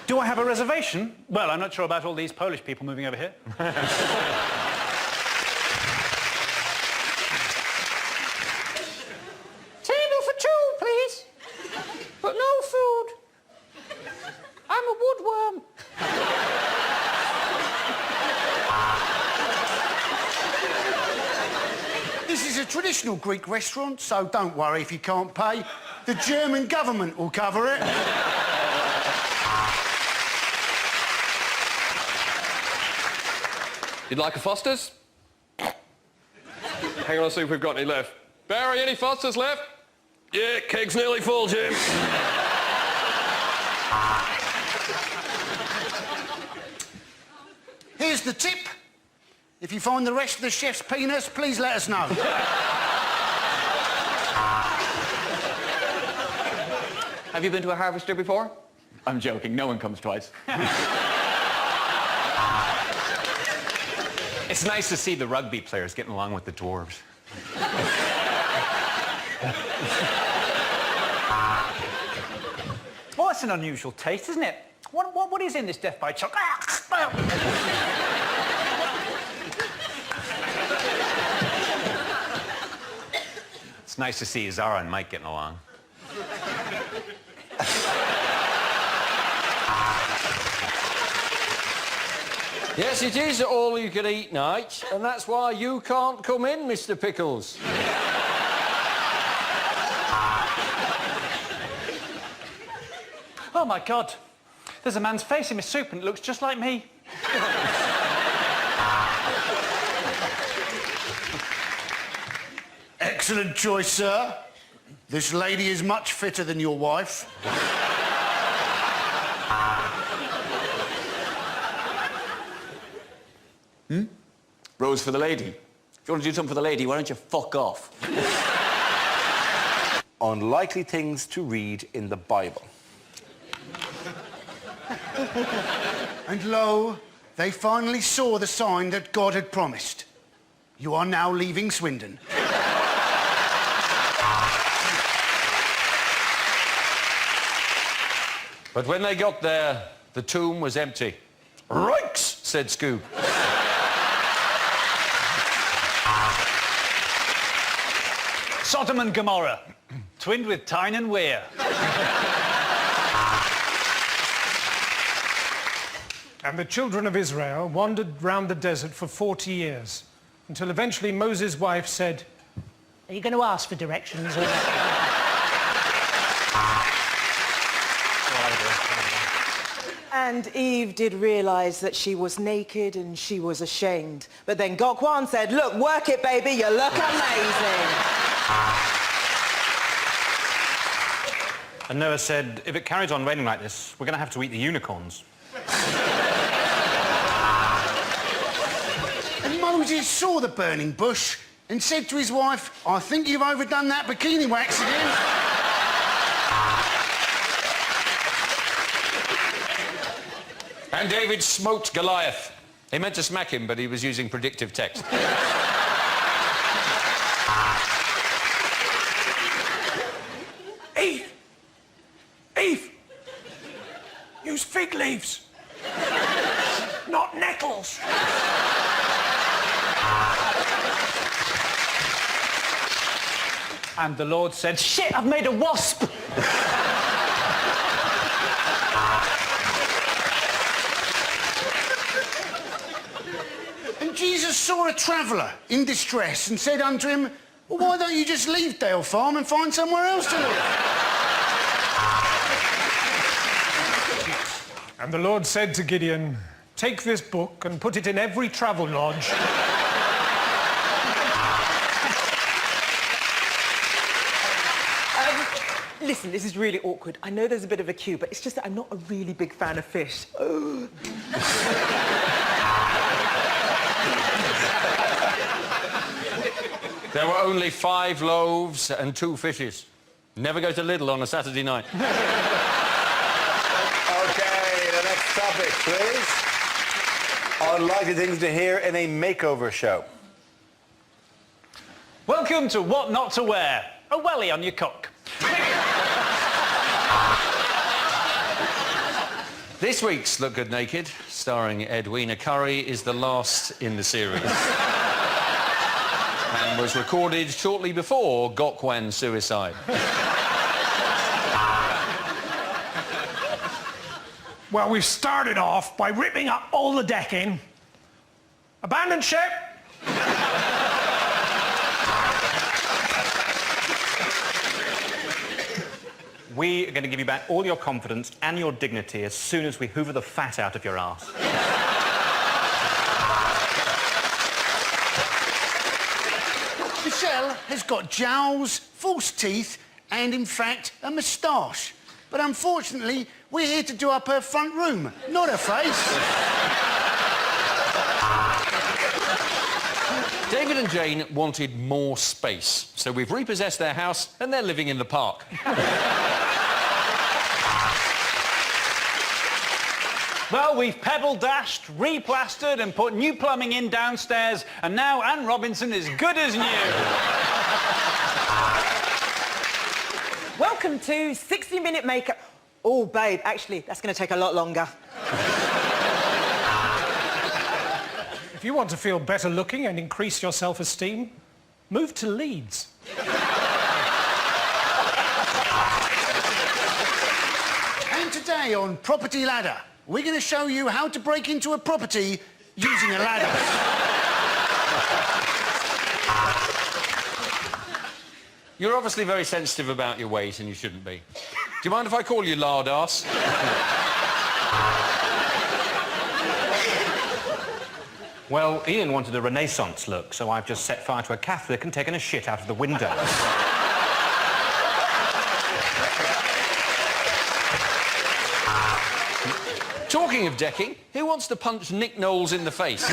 Do I have a reservation? Well, I'm not sure about all these Polish people moving over here. Table for two, please. But no food. I'm a woodworm. This is a traditional Greek restaurant, so don't worry if you can't pay. The German government will cover it. You'd like a Foster's? Hang on, I'll see if we've got any left. Barry, any Foster's left? Yeah, keg's nearly full, Jim. Here's the tip. If you find the rest of the chef's penis, please let us know. Have you been to a harvester before? I'm joking, no one comes twice. It's nice to see the rugby players getting along with the dwarves. Well, that's an unusual taste, isn't it? What is in this death by chocolate? It's nice to see Zara and Mike getting along. Yes, it is all-you-can-eat night, and that's why you can't come in, Mr. Pickles. Oh, my God. There's a man's face in my soup and it looks just like me. Excellent choice, sir. This lady is much fitter than your wife. Rose for the lady. If you want to do something for the lady, why don't you fuck off? Unlikely things to read in the Bible. And lo, they finally saw the sign that God had promised. You are now leaving Swindon. But when they got there, the tomb was empty. Rikes, said Scoob. Sodom and Gomorrah, twinned with Tyne and Weir. And the children of Israel wandered round the desert for 40 years, until eventually Moses' wife said, Are you going to ask for directions? Or... And Eve did realise that she was naked and she was ashamed. But then Gokwan said, look, work it, baby, you look amazing. And Noah said, if it carries on raining like this, we're going to have to eat the unicorns. And Moses saw the burning bush and said to his wife, I think you've overdone that bikini wax again. And David smote Goliath. He meant to smack him, but he was using predictive text. Eve! Eve! Use fig leaves. kettles. And the Lord said, shit, I've made a wasp. And Jesus saw a traveller in distress and said unto him, well, why don't you just leave Dale Farm and find somewhere else to live? And the Lord said to Gideon, take this book and put it in every travel lodge. Listen, this is really awkward. I know there's a bit of a queue, but it's just that I'm not a really big fan of fish. Oh. There were only 5 loaves and 2 fishes. Never go to Lidl on a Saturday night. OK, the next topic, please. Unlikely things to hear in a makeover show. Welcome to What Not to Wear. A welly on your cock. This week's Look Good Naked, starring Edwina Currie, is the last in the series. And was recorded shortly before Gokwan's suicide. Well, we've started off by ripping up all the decking. Abandon ship. We are going to give you back all your confidence and your dignity as soon as we hoover the fat out of your arse. Michelle has got jowls, false teeth, and, in fact, a moustache. But unfortunately, we're here to do up her front room, not her face. David and Jane wanted more space, so we've repossessed their house and they're living in the park. Well, we've pebble dashed, replastered and put new plumbing in downstairs, and now Anne Robinson is good as new. Welcome to 60-minute makeup. Oh, babe, actually, that's going to take a lot longer. If you want to feel better looking and increase your self-esteem, move to Leeds. And today on Property Ladder, we're going to show you how to break into a property using a ladder. You're obviously very sensitive about your weight and you shouldn't be. Do you mind if I call you lard arse? Well, Ian wanted a Renaissance look, so I've just set fire to a Catholic and taken a shit out of the window. Talking of decking, who wants to punch Nick Knowles in the face?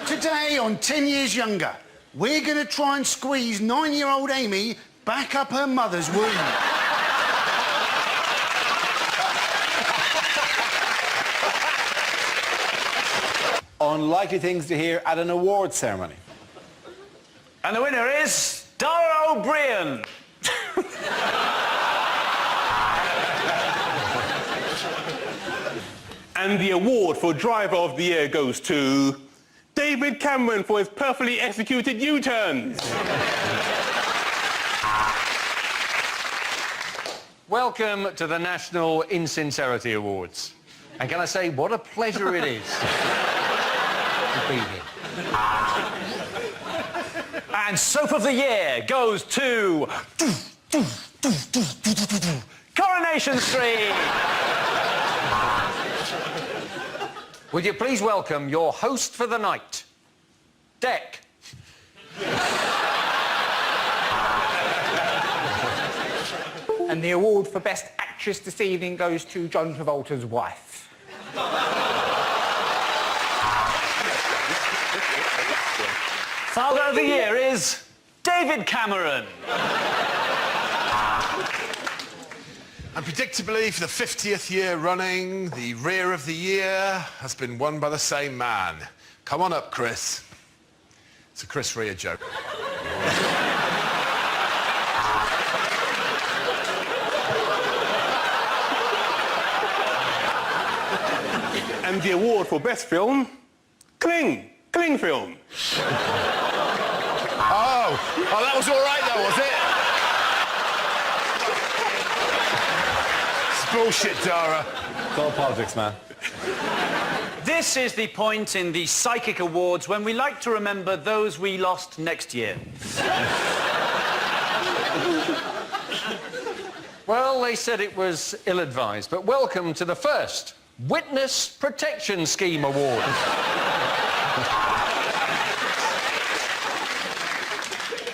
Today on 10 Years Younger, we're going to try and squeeze 9-year-old Amy back up her mother's womb. Unlikely things to hear at an awards ceremony. And the winner is Dara O'Brien. And the award for Driver of the Year goes to David Cameron for his perfectly executed U-turns. Welcome to the National Insincerity Awards. And can I say, what a pleasure it is to be here. And Soap of the Year goes to Coronation Street. Would you please welcome your host for the night, Deck. And the award for Best Actress this evening goes to John Travolta's wife. Father of the Year is David Cameron. And predictably, for the 50th year running, the Rear of the Year has been won by the same man. Come on up, Chris. It's a Chris Rea joke. And the award for best film, Cling film. Oh, that was all right though, was it? It's bullshit, Dara. It's all politics, man. This is the point in the Psychic Awards when we like to remember those we lost next year. Well, they said it was ill-advised, but welcome to the first Witness Protection Scheme Award.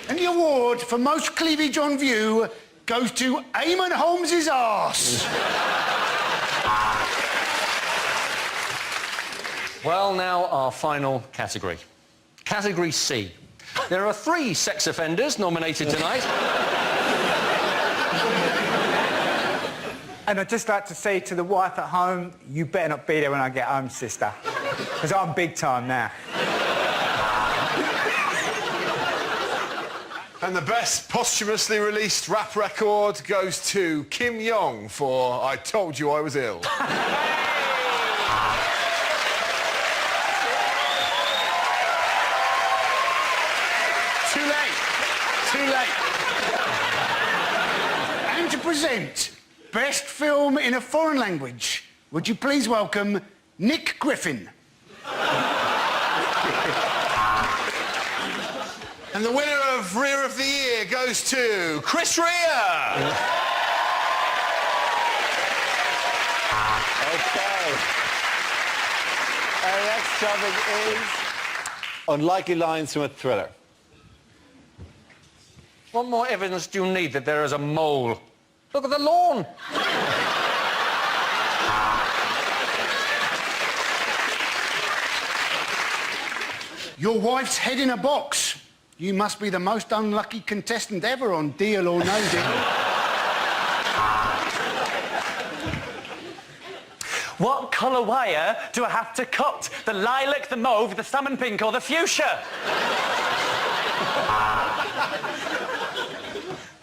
And the award for most cleavage on view goes to Eamon Holmes's arse. Well, now our final category. Category C. There are 3 sex offenders nominated tonight. And I'd just like to say to the wife at home, you better not be there when I get home, sister. Because I'm big time now. And the best posthumously released rap record goes to Kim Yong for I Told You I Was Ill. Too late. Too late. And to present Best Film in a Foreign Language, would you please welcome Nick Griffin. And the winner of Rear of the Year goes to Chris Rea. Okay. Our next topic is unlikely lines from a thriller. What more evidence do you need that there is a mole? Look at the lawn. Your wife's head in a box. You must be the most unlucky contestant ever on Deal or No Deal. What colour wire do I have to cut? The lilac, the mauve, the salmon pink or the fuchsia?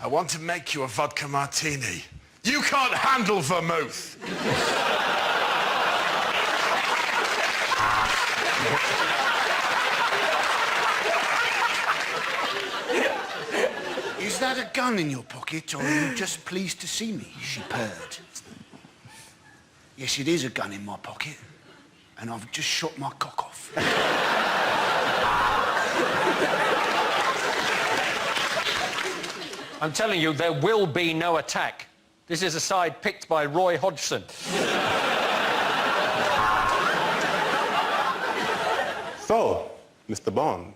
I want to make you a vodka martini. You can't handle vermouth. Is that a gun in your pocket, or are you just pleased to see me? She purred. Yes, it is a gun in my pocket, and I've just shot my cock off. I'm telling you, there will be no attack. This is a side picked by Roy Hodgson. So, Mr. Bond,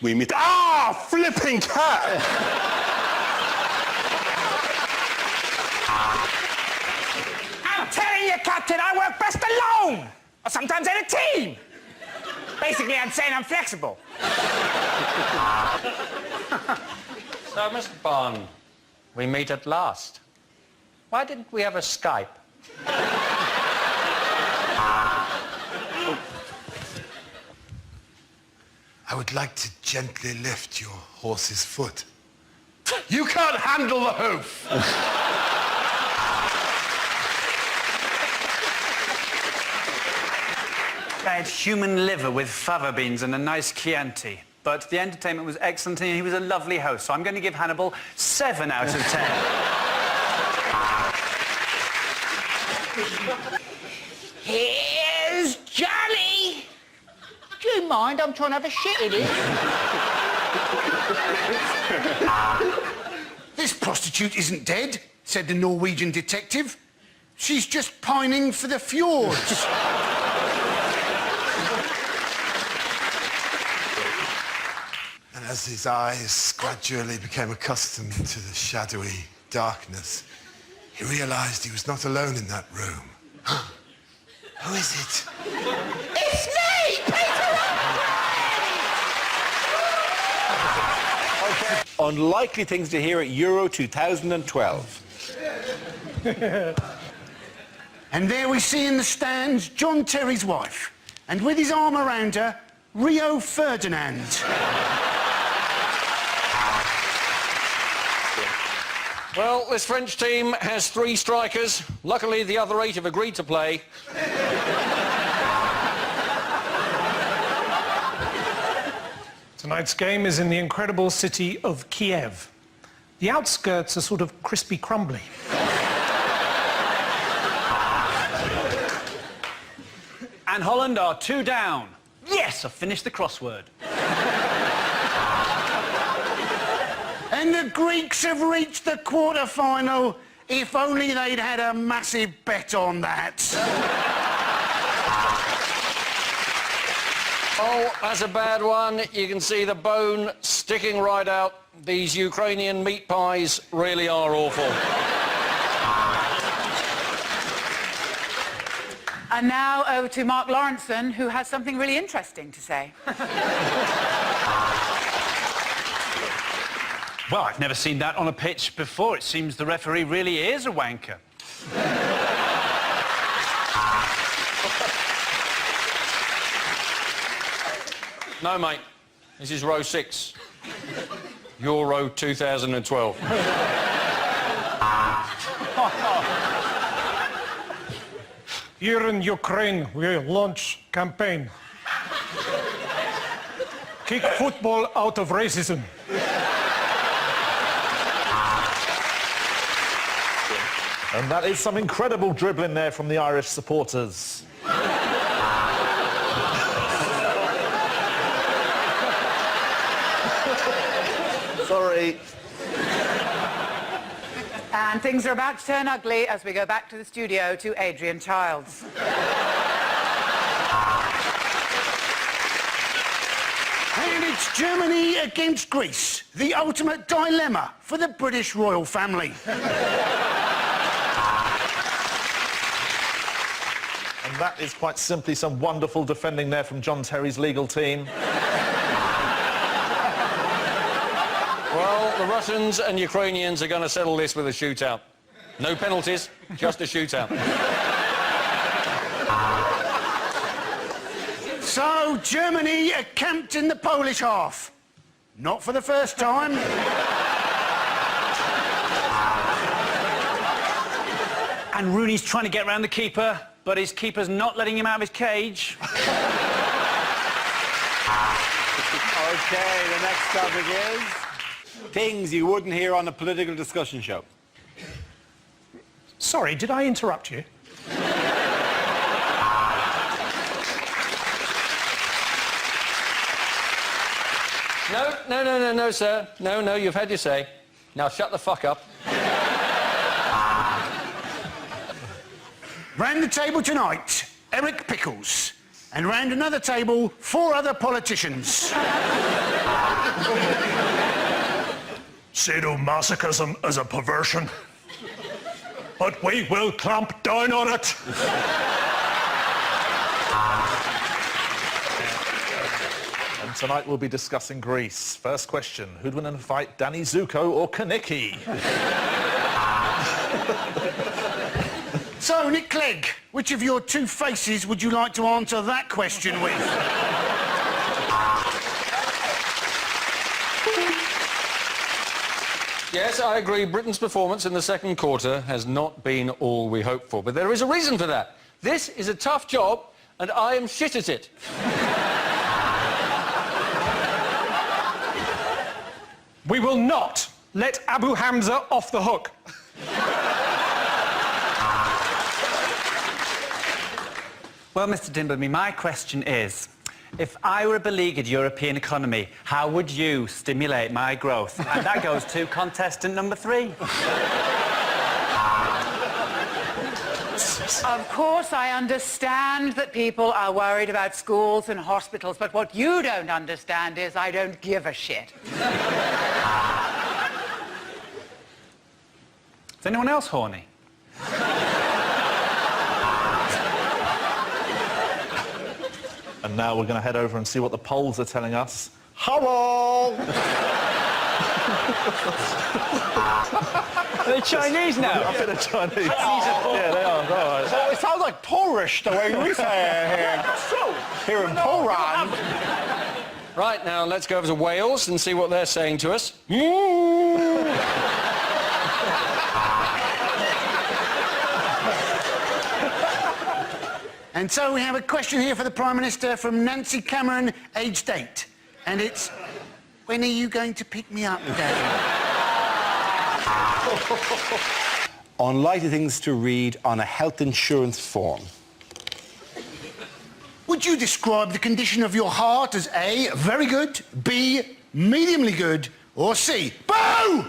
we meet... Ah! Flipping cat! I'm telling you, Captain, I work best alone. Or sometimes in a team. Basically, I'm saying I'm flexible. So, Mr. Bond, we meet at last. Why didn't we have a Skype? I would like to gently lift your horse's foot. You can't handle the hoof. I had human liver with fava beans and a nice Chianti. But the entertainment was excellent and he was a lovely host. So I'm going to give Hannibal 7 out of 10. Here's Johnny! Do you mind? I'm trying to have a shit in it. This prostitute isn't dead, said the Norwegian detective. She's just pining for the fjords. And as his eyes gradually became accustomed to the shadowy darkness, he realised he was not alone in that room. Who is it? It's me, Peter! Okay. Unlikely things to hear at Euro 2012. And there we see in the stands John Terry's wife, and with his arm around her, Rio Ferdinand. Well, this French team has 3 strikers. Luckily, the other 8 have agreed to play. Tonight's game is in the incredible city of Kiev. The outskirts are sort of crispy crumbly. And Holland are 2 down. Yes, I've finished the crossword. And the Greeks have reached the quarter-final. If only they'd had a massive bet on that. Oh, that's a bad one. You can see the bone sticking right out. These Ukrainian meat pies really are awful. And now over to Mark Lawrenson, who has something really interesting to say. Well, I've never seen that on a pitch before. It seems the referee really is a wanker. No, mate. This is row 6. Euro 2012. Here in Ukraine, we launch campaign. Kick football out of racism. And that is some incredible dribbling there from the Irish supporters. Sorry. And things are about to turn ugly as we go back to the studio to Adrian Childs. And it's Germany against Greece, the ultimate dilemma for the British royal family. And that is quite simply some wonderful defending there from John Terry's legal team. Well, the Russians and Ukrainians are going to settle this with a shootout. No penalties, just a shootout. So, Germany are camped in the Polish half. Not for the first time. And Rooney's trying to get round the keeper, but his keeper's not letting him out of his cage. OK, the next topic is things you wouldn't hear on a political discussion show. Sorry, did I interrupt you? No, sir. No, you've had your say. Now shut the fuck up. Round the table tonight, Eric Pickles. And round another table, 4 other politicians. Sadomasochism is a perversion, but we will clamp down on it. And tonight we'll be discussing Greece. First question, who'd win in a fight, Danny Zuko or Kaniki? So, Nick Clegg, which of your 2 faces would you like to answer that question with? Yes, I agree. Britain's performance in the second quarter has not been all we hoped for. But there is a reason for that. This is a tough job, and I am shit at it. We will not let Abu Hamza off the hook. Well, Mr. Dimbleby, my question is, if I were a beleaguered European economy, how would you stimulate my growth? And that goes to contestant number 3. Of course, I understand that people are worried about schools and hospitals, but what you don't understand is I don't give a shit. Is anyone else horny? And now we're going to head over and see what the polls are telling us. Hello! Are they Chinese now? I think they're Chinese. Yeah, they are. Right. So it sounds like Polish, the way we say it here. So, Here in Poland. Right, now let's go over to Wales and see what they're saying to us. And so we have a question here for the Prime Minister from Nancy Cameron, aged 8. And it's, when are you going to pick me up, Daddy? Unlikely things to read on a health insurance form. Would you describe the condition of your heart as A, very good, B, mediumly good, or C, boo!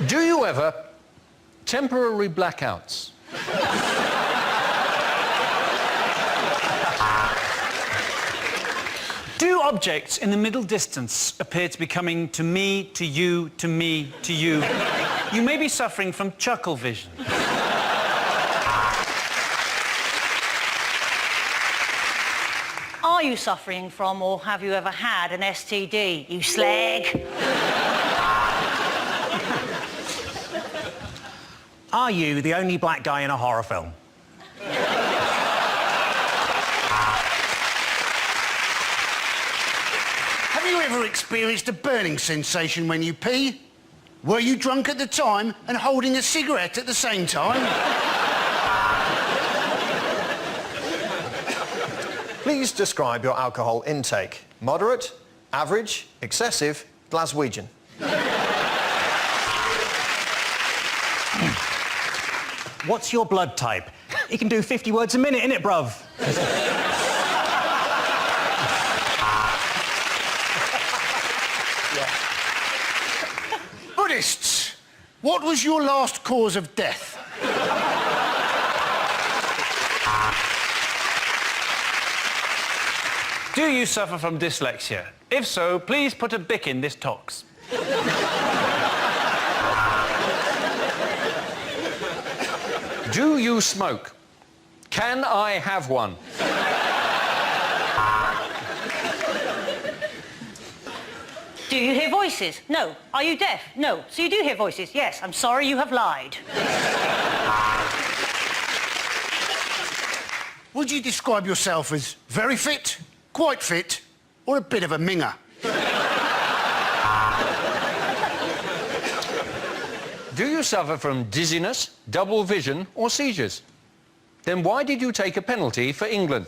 Do you ever temporary blackouts? Do objects in the middle distance appear to be coming to me, to you, to me, to you? You may be suffering from chuckle vision. Are you suffering from or have you ever had an STD, you slag? Are you the only black guy in a horror film? Have you ever experienced a burning sensation when you pee? Were you drunk at the time and holding a cigarette at the same time? Please describe your alcohol intake. Moderate, average, excessive, Glaswegian. What's your blood type? You can do 50 words a minute, innit, bruv? Buddhists, what was your last cause of death? Do you suffer from dyslexia? If so, please put a bic in this tox. Do you smoke? Can I have one? Do you hear voices? No. Are you deaf? No. So you do hear voices? Yes. I'm sorry, you have lied. Would you describe yourself as very fit, quite fit, or a bit of a minger? Do you suffer from dizziness, double vision, or seizures? Then why did you take a penalty for England?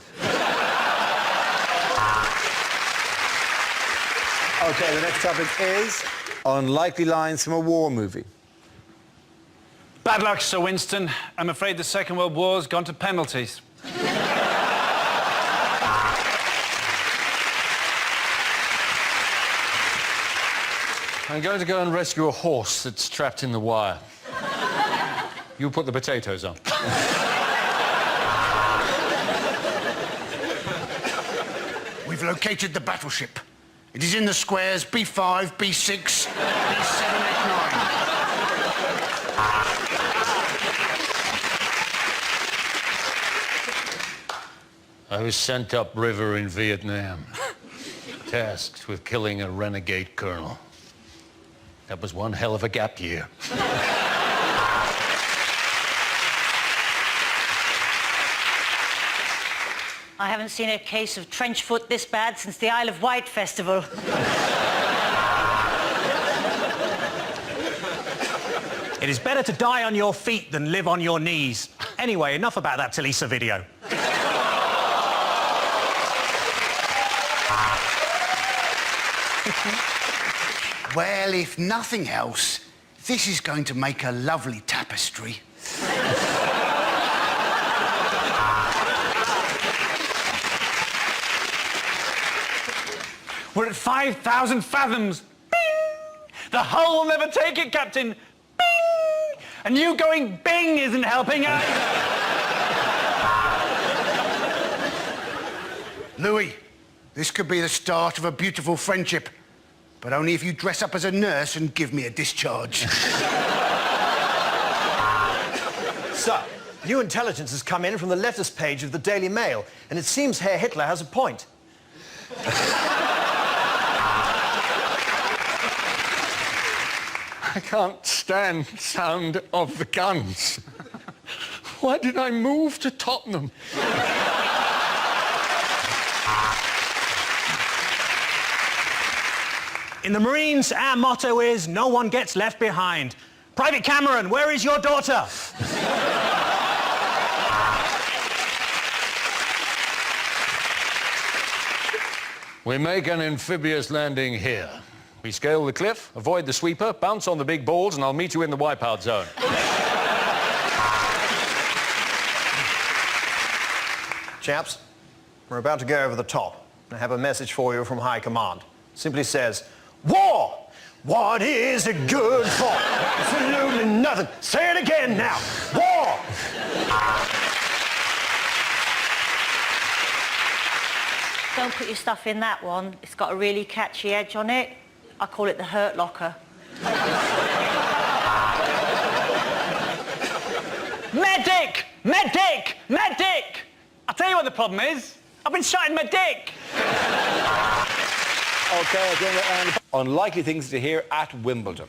OK, the next topic is unlikely lines from a war movie. Bad luck, Sir Winston. I'm afraid the Second World War's gone to penalties. I'm going to go and rescue a horse that's trapped in the wire. You put the potatoes on. We've located the battleship. It is in the squares B5, B6, B7, 8, 9. I was sent upriver in Vietnam, tasked with killing a renegade colonel. That was one hell of a gap year. I haven't seen a case of trench foot this bad since the Isle of Wight festival. It is better to die on your feet than live on your knees. Anyway, enough about that Talisa video. Well, if nothing else, this is going to make a lovely tapestry. We're at 5,000 fathoms. Bing! The hull will never take it, Captain. Bing! And you going bing isn't helping either. Louis, this could be the start of a beautiful friendship, but only if you dress up as a nurse and give me a discharge. Sir, new intelligence has come in from the letters page of the Daily Mail, and it seems Herr Hitler has a point. I can't stand the sound of the guns. Why did I move to Tottenham? In the Marines, our motto is no one gets left behind. Private Cameron, where is your daughter? We make an amphibious landing here. We scale the cliff, avoid the sweeper, bounce on the big balls, and I'll meet you in the wipeout zone. Chaps, we're about to go over the top. I have a message for you from High Command. Simply says, war! What is it good for? Absolutely nothing. Say it again now. War! Don't put your stuff in that one. It's got a really catchy edge on it. I call it the hurt locker. Medic! Medic! Medic! I'll tell you what the problem is. I've been shot in my dick. OK, unlikely things to hear at Wimbledon.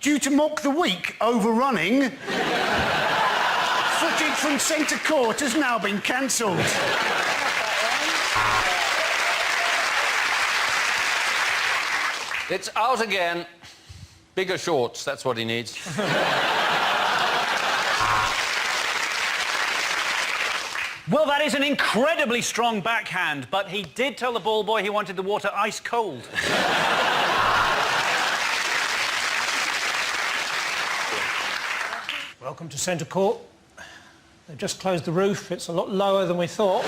Due to mock the week overrunning, footage from centre court has now been cancelled. It's out again. Bigger shorts, that's what he needs. Well, that is an incredibly strong backhand, but he did tell the ball boy he wanted the water ice cold. Welcome to centre court. They've just closed the roof. It's a lot lower than we thought.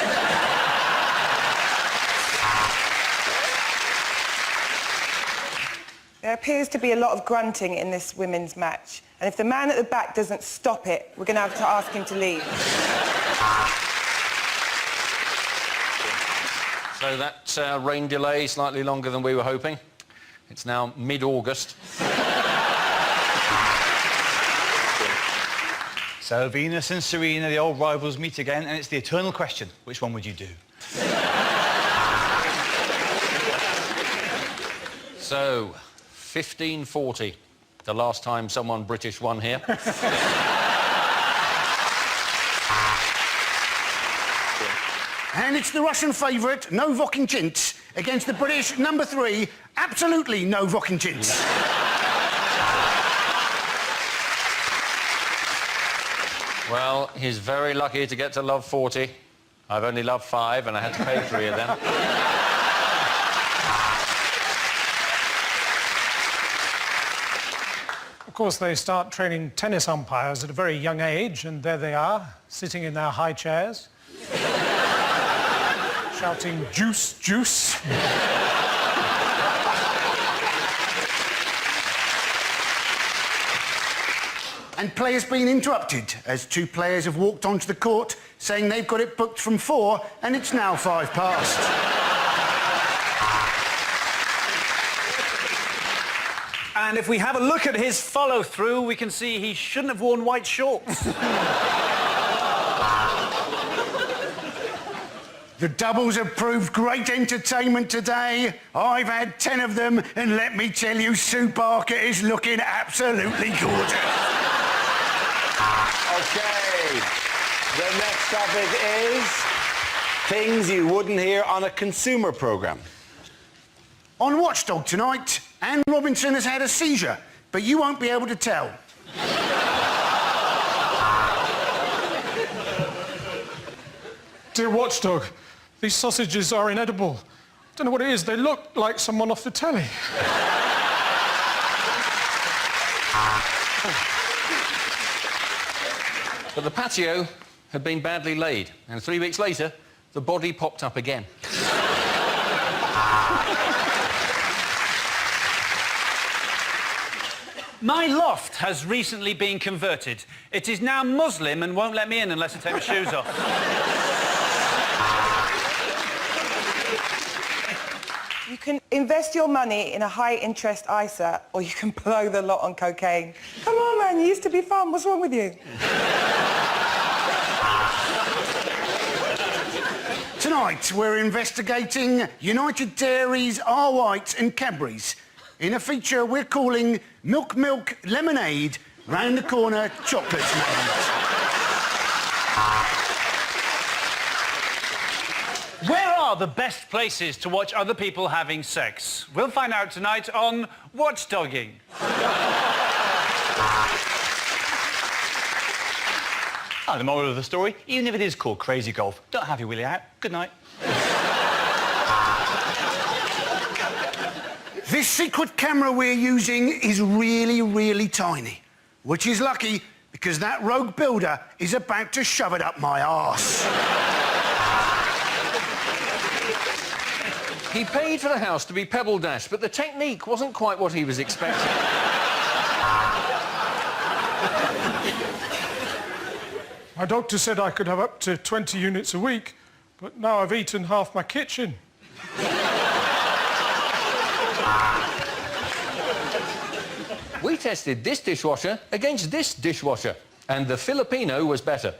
There appears to be a lot of grunting in this women's match. And if the man at the back doesn't stop it, we're going to have to ask him to leave. So that rain delay, slightly longer than we were hoping. It's now mid-August. So Venus and Serena, the old rivals, meet again, and it's the eternal question, which one would you do? So, 1540, the last time someone British won here. And it's the Russian favourite, Novokinchins, against the British number 3, absolutely Novokinchins. Well, he's very lucky to get to love 40. I've only loved 5, and I had to pay 3 of them. Of course, they start training tennis umpires at a very young age, and there they are, sitting in their high chairs, shouting, "Juice, juice." And play has been interrupted as 2 players have walked onto the court saying they've got it booked from 4 and it's now 5 past. And if we have a look at his follow-through, we can see he shouldn't have worn white shorts. The doubles have proved great entertainment today. I've had 10 of them, and let me tell you, Sue Barker is looking absolutely gorgeous. OK. The next topic is things you wouldn't hear on a consumer programme. On Watchdog tonight, Anne Robinson has had a seizure, but you won't be able to tell. Dear Watchdog, these sausages are inedible. I don't know what it is. They look like someone off the telly. But the patio had been badly laid, and 3 weeks later, the body popped up again. My loft has recently been converted. It is now Muslim and won't let me in unless I take my shoes off. You can invest your money in a high-interest ISA, or you can blow the lot on cocaine. Come on, man, you used to be fun. What's wrong with you? Tonight, we're investigating United Dairies, R. Whites and Cadbury's in a feature we're calling Milk Milk Lemonade, round the corner chocolate's made. Where are the best places to watch other people having sex? We'll find out tonight on Watchdogging. Ah, the moral of the story, even if it is called crazy golf, don't have your willy out. Good night. This secret camera we're using is really, really tiny, which is lucky because that rogue builder is about to shove it up my arse. He paid for the house to be pebble dashed, but the technique wasn't quite what he was expecting. My doctor said I could have up to 20 units a week, but now I've eaten half my kitchen. We tested this dishwasher against this dishwasher, and the Filipino was better.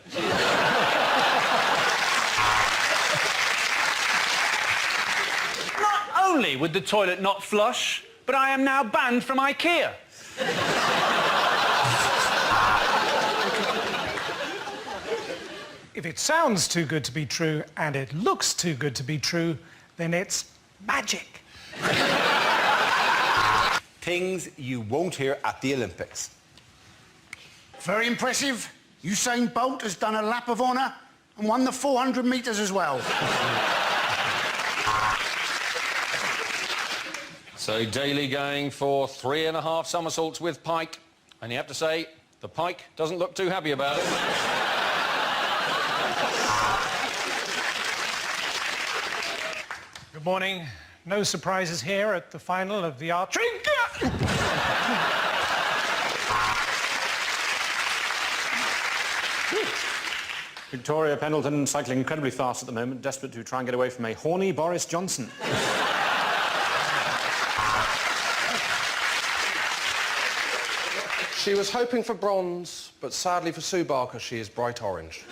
Not only would the toilet not flush, but I am now banned from IKEA. If it sounds too good to be true and it looks too good to be true, then it's magic. Things you won't hear at the Olympics. Very impressive. Usain Bolt has done a lap of honour and won the 400 metres as well. So Daly going for 3.5 somersaults with pike, and you have to say, the pike doesn't look too happy about it. Good morning. No surprises here at the final of the archery. Victoria Pendleton cycling incredibly fast at the moment, desperate to try and get away from a horny Boris Johnson. She was hoping for bronze, but sadly for Sue Barker, she is bright orange.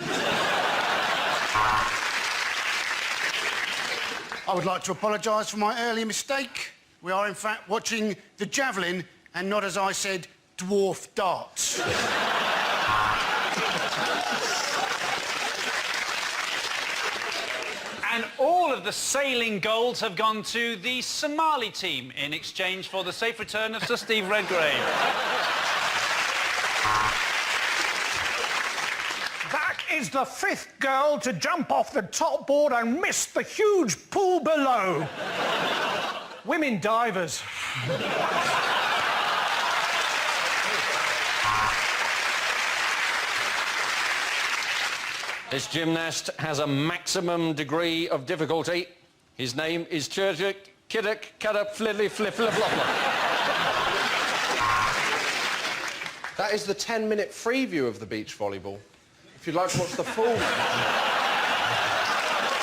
I would like to apologise for my earlier mistake. We are, in fact, watching the javelin and not, as I said, dwarf darts. And all of the sailing golds have gone to the Somali team in exchange for the safe return of Sir Steve Redgrave. That is the 5th girl to jump off the top board and miss the huge pool below. Women divers. This gymnast has a maximum degree of difficulty. His name is Churchik Kiddick Kaddup Flidley Flip Flip Flop. That is the 10-minute free view of the beach volleyball. If you'd like to watch the full...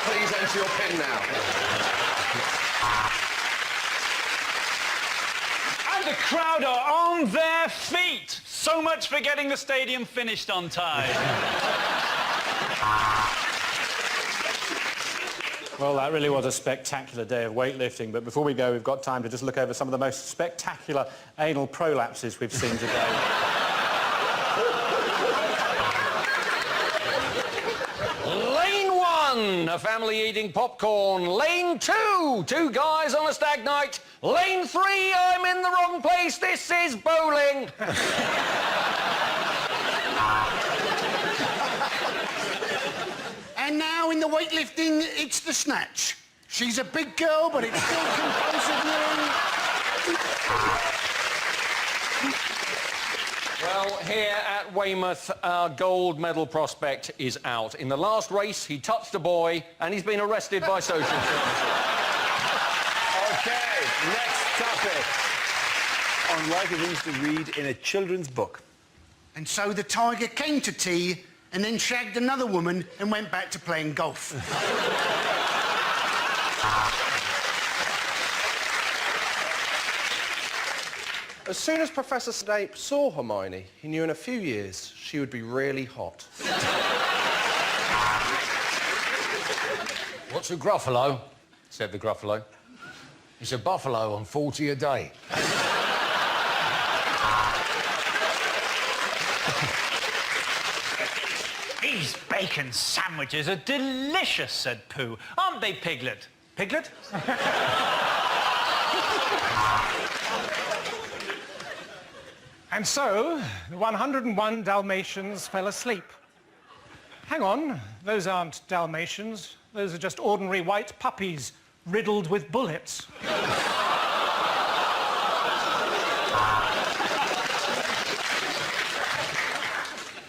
Please enter your pin now. And the crowd are on their feet. So much for getting the stadium finished on time. Well, that really was a spectacular day of weightlifting, but before we go, we've got time to just look over some of the most spectacular anal prolapses we've seen today. Lane 1, a family eating popcorn. Lane 2, 2 guys on a stag night. Lane 3, I'm in the wrong place, this is bowling. And now in the weightlifting, it's the snatch. She's a big girl, but it's still compulsively... Well, here at Weymouth, our gold medal prospect is out. In the last race, he touched a boy, and he's been arrested by social services. OK, next topic. Unlikely things to read in a children's book. And so the tiger came to tea and then shagged another woman and went back to playing golf. As soon as Professor Snape saw Hermione, he knew in a few years she would be really hot. What's a gruffalo? Said the gruffalo. It's a buffalo on 40 a day. These bacon sandwiches are delicious, said Pooh. Aren't they, Piglet? Piglet? And so, the 101 Dalmatians fell asleep. Hang on, those aren't Dalmatians. Those are just ordinary white puppies riddled with bullets.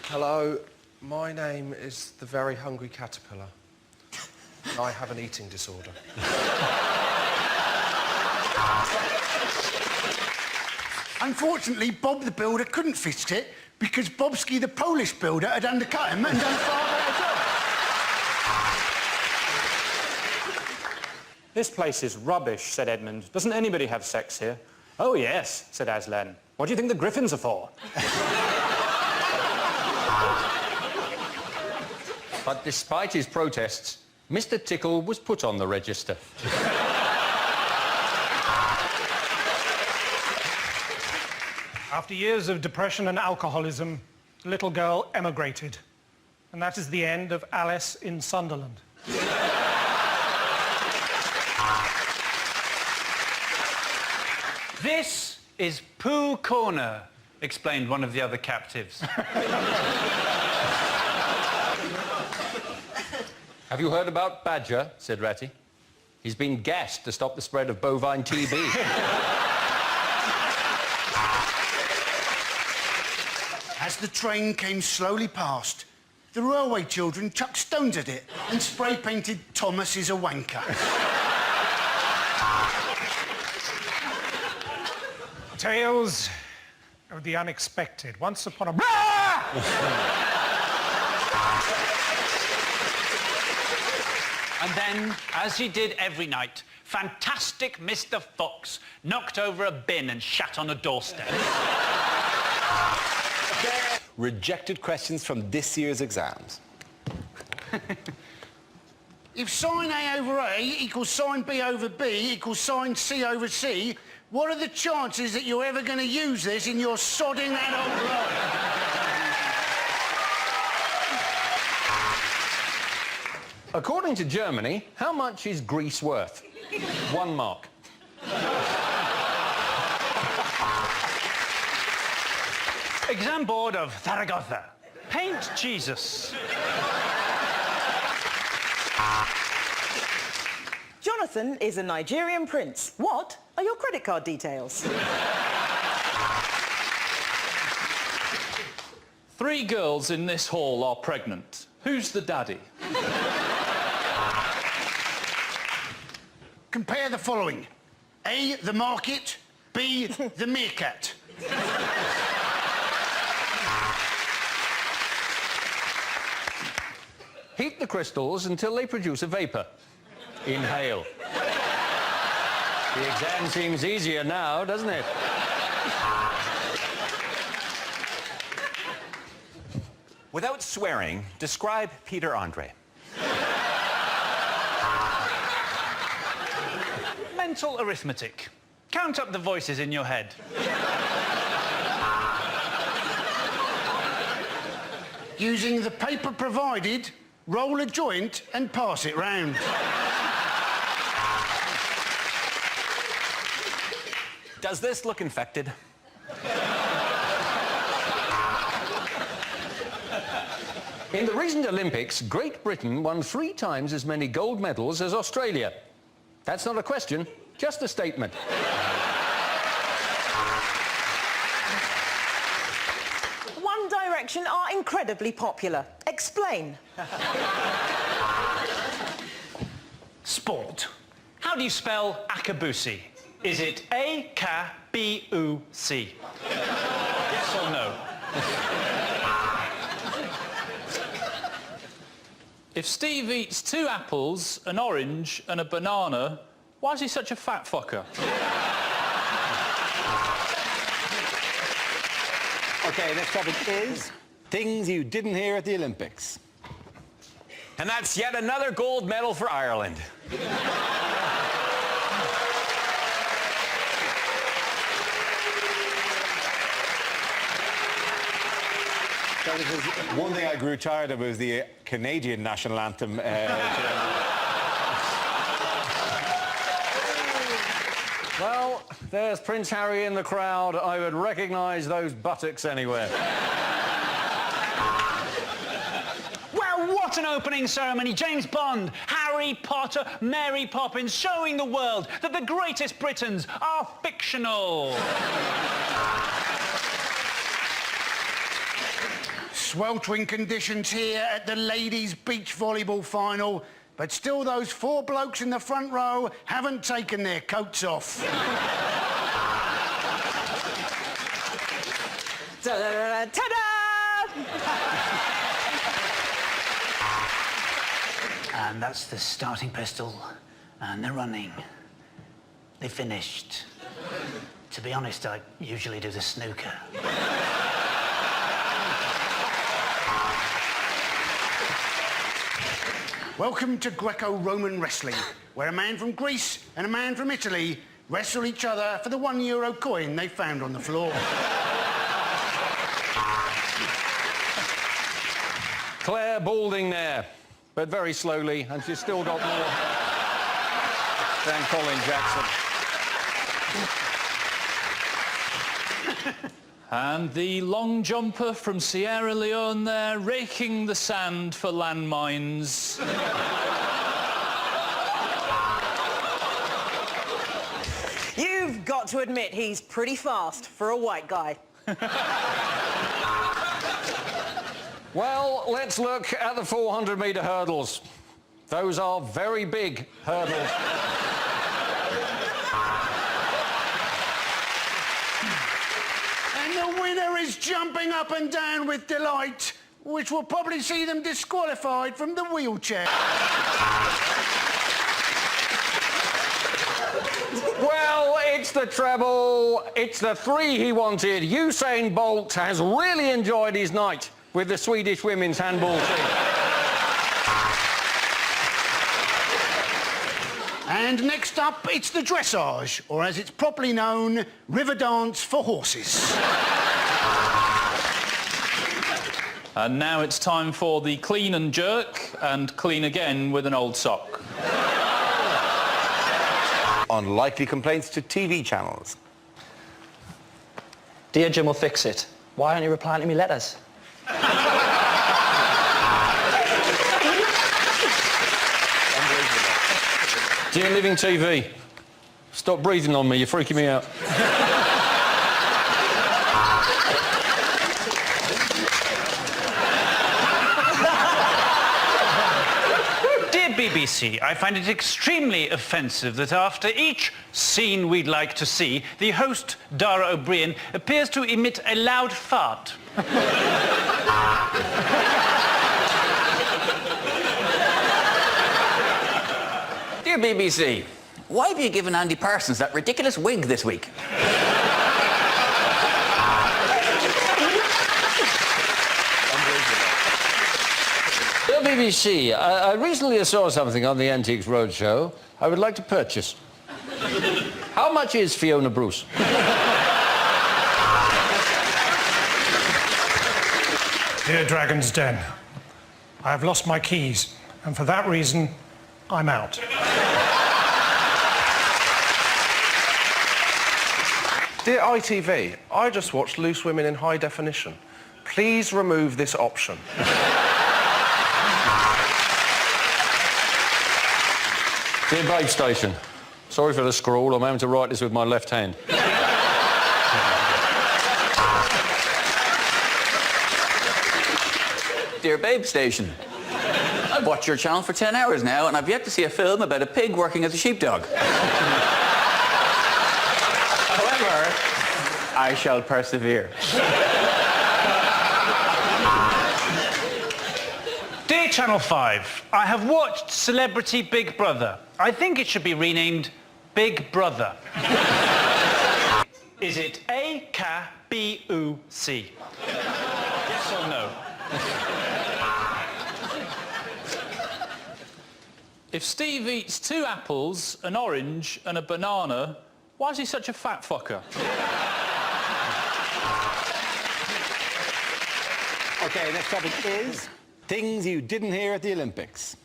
Hello, my name is the Very Hungry Caterpillar. I have an eating disorder. Unfortunately, Bob the Builder couldn't fix it because Bobski the Polish builder had undercut him and done a far better job. This place is rubbish, said Edmund. Doesn't anybody have sex here? Oh, yes, said Aslan. What do you think the griffins are for? But despite his protests, Mr. Tickle was put on the register. After years of depression and alcoholism, the little girl emigrated. And that is the end of Alice in Sunderland. This is Pooh Corner, explained one of the other captives. Have you heard about Badger? Said Ratty. He's been gassed to stop the spread of bovine TB. As the train came slowly past, the railway children chucked stones at it and spray-painted Thomas is a wanker. Tales of the unexpected. Once upon a... And then, as he did every night, fantastic Mr. Fox knocked over a bin and shat on a doorstep. Rejected questions from this year's exams. If sine A over A equals sine B over B equals sine C over C, what are the chances that you're ever going to use this in your sodding adult life? According to Germany, how much is Greece worth? 1 mark. Exam board of Zaragoza. Paint Jesus. Jonathan is a Nigerian prince. What are your credit card details? 3 girls in this hall are pregnant. Who's the daddy? Compare the following. A, the market. B, the meerkat. Heat the crystals until they produce a vapour. Inhale. The exam seems easier now, doesn't it? Without swearing, describe Peter Andre. Mental arithmetic. Count up the voices in your head. Using the paper provided, roll a joint and pass it round. Does this look infected? In the recent Olympics, Great Britain won 3 times as many gold medals as Australia. That's not a question, just a statement. One Direction are incredibly popular. Explain. Sport. How do you spell Akabusi? Is it A-K-B-U-C? Yes or no? If Steve eats 2 apples, an orange and a banana, why is he such a fat fucker? Okay, next topic is things you didn't hear at the Olympics. And that's yet another gold medal for Ireland. One thing I grew tired of was the Canadian national anthem. Well, there's Prince Harry in the crowd. I would recognise those buttocks anywhere. Well, what an opening ceremony. James Bond, Harry Potter, Mary Poppins, showing the world that the greatest Britons are fictional. Sweltering conditions here at the ladies' beach volleyball final, but still those 4 blokes in the front row haven't taken their coats off. Ta-da! And that's the starting pistol, and they're running. They finished. To be honest, I usually do the snooker. Welcome to Greco-Roman wrestling, where a man from Greece and a man from Italy wrestle each other for the €1 coin they found on the floor. Claire Balding there, but very slowly, and she's still got more than Colin Jackson. And the long jumper from Sierra Leone there, raking the sand for landmines. You've got to admit he's pretty fast for a white guy. Well, let's look at the 400-metre hurdles. Those are very big hurdles. And the winner is jumping up and down with delight, which will probably see them disqualified from the wheelchair. Well, it's the treble. It's the 3 he wanted. Usain Bolt has really enjoyed his night with the Swedish women's handball team. And next up, it's the dressage, or as it's properly known, river dance for horses. And now it's time for the clean and jerk, and clean again with an old sock. Unlikely complaints to TV channels. Dear Jim will fix it. Why aren't you replying to me letters? Dear Living TV, stop breathing on me, you're freaking me out. Dear BBC, I find it extremely offensive that after each scene we'd like to see, the host, Dara O'Brien, appears to emit a loud fart. Dear BBC, why have you given Andy Parsons that ridiculous wig this week? Dear BBC, I recently saw something on the Antiques Roadshow I would like to purchase. How much is Fiona Bruce? Dear Dragon's Den, I have lost my keys, and for that reason, I'm out. Dear ITV, I just watched Loose Women in High Definition. Please remove this option. Dear Babe Station, sorry for the scrawl, I'm having to write this with my left hand. Dear Babe Station, I've watched your channel for 10 hours now and I've yet to see a film about a pig working as a sheepdog. However, I shall persevere. Dear Channel 5, I have watched Celebrity Big Brother. I think it should be renamed Big Brother. Is it A, K, B, U, C? Yes or no? If Steve eats 2 apples, an orange and a banana, why is he such a fat fucker? OK, next topic is things you didn't hear at the Olympics.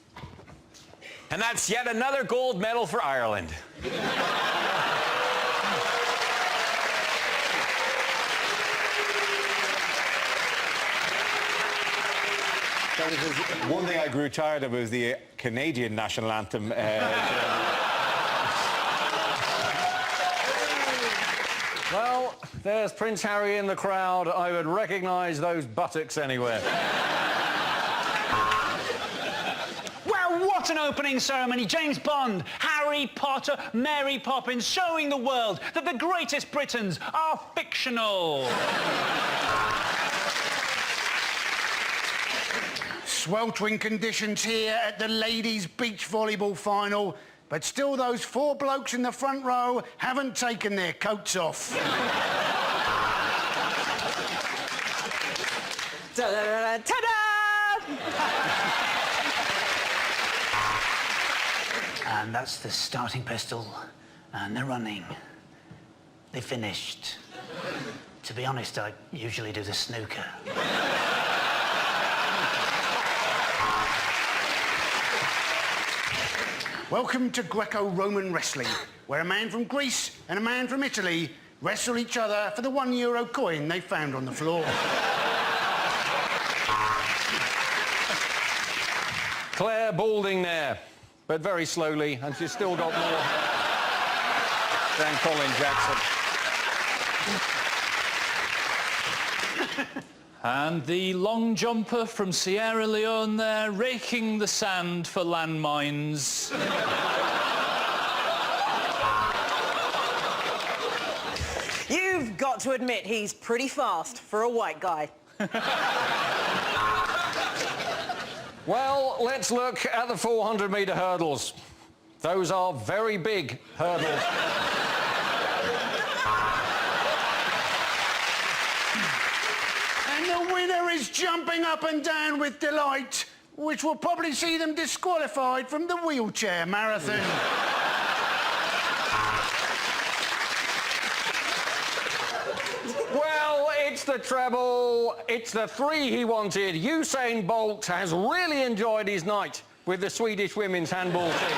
And that's yet another gold medal for Ireland. So this is one thing I grew tired of was the Canadian national anthem. Well, there's Prince Harry in the crowd. I would recognise those buttocks anywhere. Well, what an opening ceremony. James Bond, Harry Potter, Mary Poppins, showing the world that the greatest Britons are fictional. Sweltering conditions here at the ladies' beach volleyball final, but still those 4 blokes in the front row haven't taken their coats off. Ta-da! And that's the starting pistol, and they're running. They finished. To be honest, I usually do the snooker. Welcome to Greco-Roman wrestling, where a man from Greece and a man from Italy wrestle each other for the €1 coin they found on the floor. Claire Balding there, but very slowly, and she's still got more than Colin Jackson. And the long jumper from Sierra Leone there, raking the sand for landmines. You've got to admit he's pretty fast for a white guy. Well, let's look at the 400-metre hurdles. Those are very big hurdles. And the winner is jumping up and down with delight, which will probably see them disqualified from the wheelchair marathon. Well, it's the treble. It's the 3 he wanted. Usain Bolt has really enjoyed his night with the Swedish women's handball team.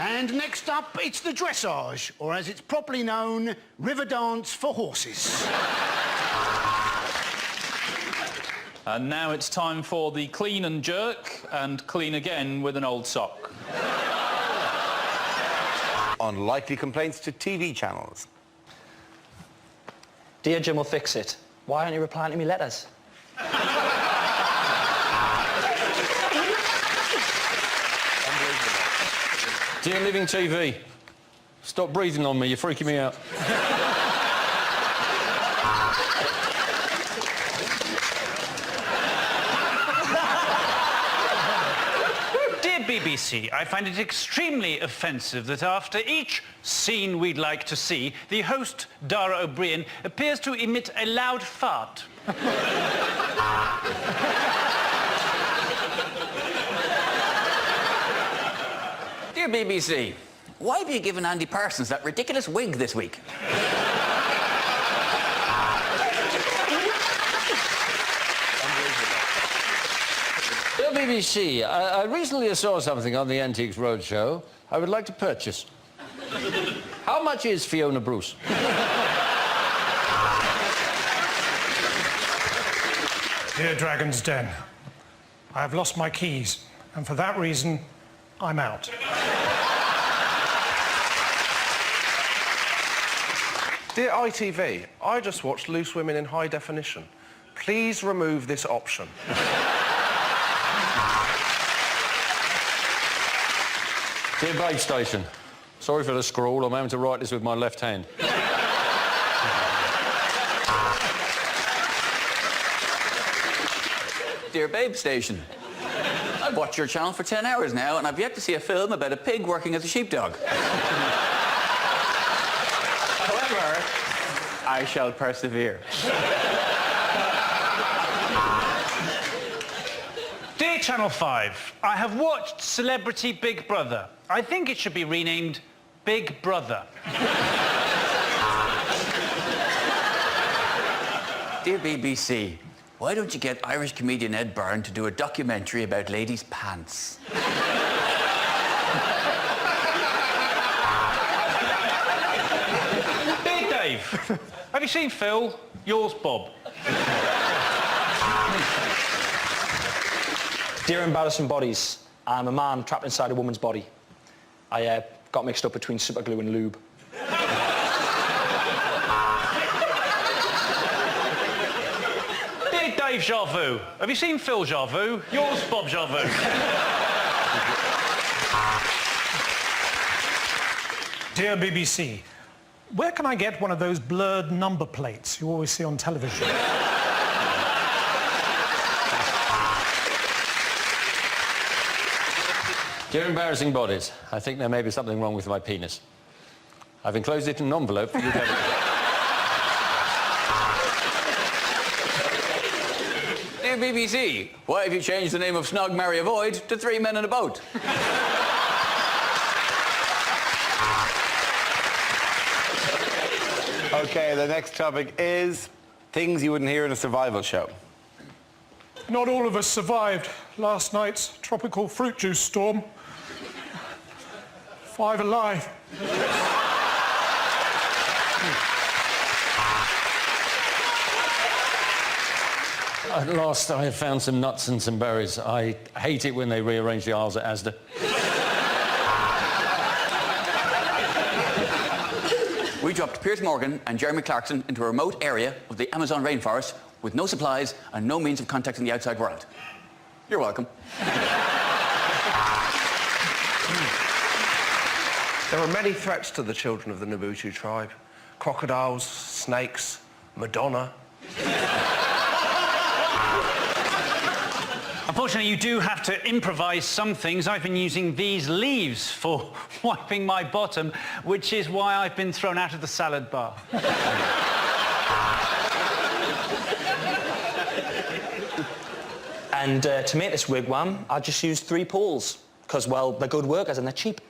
And next up, it's the dressage, or as it's properly known, river dance for horses. And now it's time for the clean and jerk, and clean again with an old sock. Unlikely complaints to TV channels. Dear Jim will fix it. Why aren't you replying to me letters? Dear Living TV, stop breathing on me, you're freaking me out. Dear BBC, I find it extremely offensive that after each scene we'd like to see, the host, Dara O'Brien, appears to emit a loud fart. Dear BBC, why have you given Andy Parsons that ridiculous wig this week? Dear BBC, I recently saw something on the Antiques Roadshow I would like to purchase. How much is Fiona Bruce? Dear Dragon's Den, I have lost my keys, and for that reason, I'm out. Dear ITV, I just watched Loose Women in High Definition. Please remove this option. Dear Babe Station, sorry for the scrawl, I'm having to write this with my left hand. Dear Babe Station, I've watched your channel for 10 hours now and I've yet to see a film about a pig working as a sheepdog. However, I shall persevere. Dear Channel 5, I have watched Celebrity Big Brother. I think it should be renamed Big Brother. Dear BBC, why don't you get Irish comedian Ed Byrne to do a documentary about ladies' pants? Dear Dave, Dave. Have you seen Phil? Yours, Bob. Dear embarrassing bodies, I'm a man trapped inside a woman's body. I got mixed up between super glue and lube. Dear Dave Jarvu. Have you seen Phil Jarvu? Yours, Bob Jarvu. Dear BBC, where can I get one of those blurred number plates you always see on television? Dear embarrassing bodies, I think there may be something wrong with my penis. I've enclosed it in an envelope for you to Dear BBC, why have you changed the name of Snog, Marry, Avoid to Three Men in a Boat? Okay, the next topic is things you wouldn't hear in a survival show. Not all of us survived last night's tropical fruit juice storm. 5 alive. At last I have found some nuts and some berries. I hate it when they rearrange the aisles at Asda. We dropped Piers Morgan and Jeremy Clarkson into a remote area of the Amazon rainforest with no supplies and no means of contacting the outside world. You're welcome. There are many threats to the children of the Nabutu tribe. Crocodiles, snakes, Madonna. Unfortunately, you do have to improvise some things. I've been using these leaves for wiping my bottom, which is why I've been thrown out of the salad bar. And to make this wigwam, I just used 3 poles. Because, well, they're good workers and they're cheap.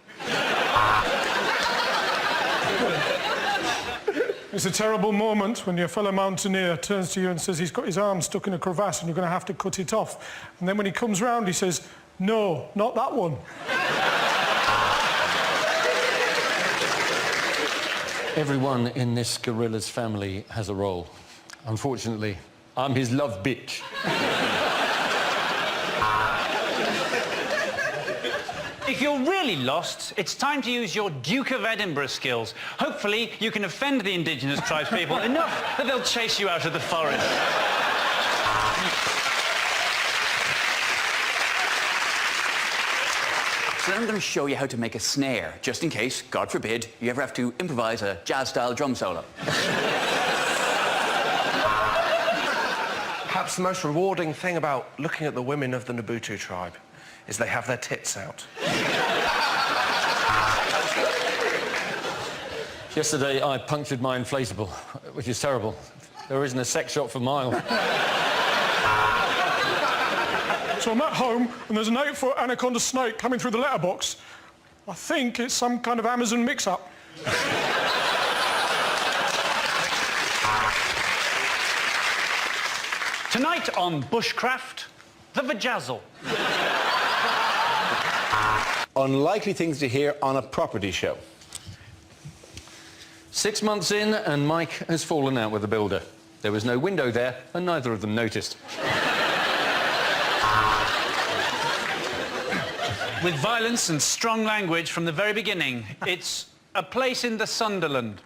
It's a terrible moment when your fellow mountaineer turns to you and says he's got his arm stuck in a crevasse and you're going to have to cut it off. And then when he comes round, he says, no, not that one. Everyone in this gorilla's family has a role. Unfortunately, I'm his love bitch. If you're really lost, it's time to use your Duke of Edinburgh skills. Hopefully, you can offend the indigenous tribespeople enough that they'll chase you out of the forest. So I'm going to show you how to make a snare, just in case, God forbid, you ever have to improvise a jazz-style drum solo. Perhaps the most rewarding thing about looking at the women of the Nabutu tribe is they have their tits out. Yesterday, I punctured my inflatable, which is terrible. There isn't a sex shop for miles. So I'm at home and there's an 8-foot anaconda snake coming through the letterbox. I think it's some kind of Amazon mix-up. Tonight on Bushcraft, the vajazzle. Unlikely things to hear on a property show. 6 months in and Mike has fallen out with the builder. There was no window there and neither of them noticed. With violence and strong language from the very beginning, it's a place in the Sunderland.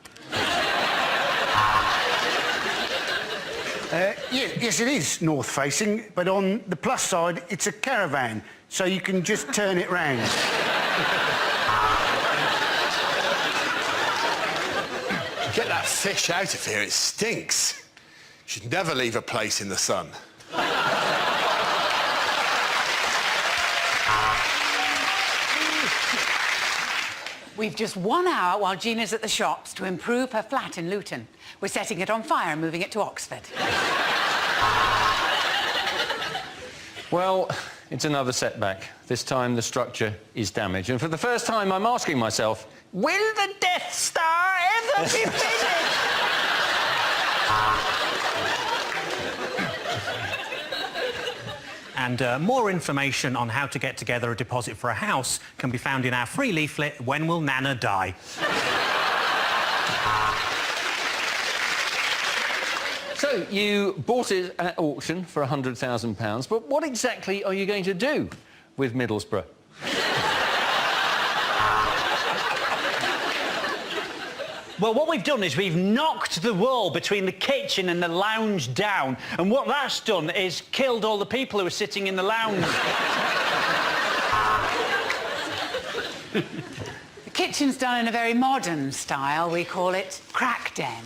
Yes, it is north-facing, but on the plus side, it's a caravan, so you can just turn it round. Get that fish out of here, it stinks. You should never leave a place in the sun. We've just 1 hour while Gina's at the shops to improve her flat in Luton. We're setting it on fire and moving it to Oxford. Well, it's another setback. This time the structure is damaged. And for the first time, I'm asking myself, will the Death Star ever be finished? And more information on how to get together a deposit for a house can be found in our free leaflet, When Will Nana Die? So, you bought it at auction for £100,000, but what exactly are you going to do with Middlesbrough? Well, what we've done is we've knocked the wall between the kitchen and the lounge down, and what that's done is killed all the people who were sitting in the lounge. The kitchen's done in a very modern style. We call it crack den.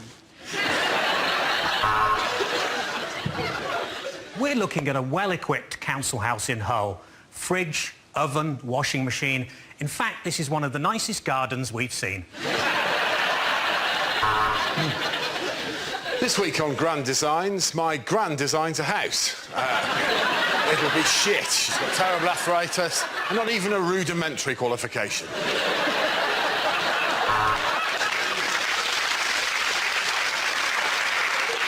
We're looking at a well-equipped council house in Hull. Fridge, oven, washing machine. In fact, this is one of the nicest gardens we've seen. This week on Grand Designs, my gran designs a house. It'll be shit. She's got terrible arthritis and not even a rudimentary qualification.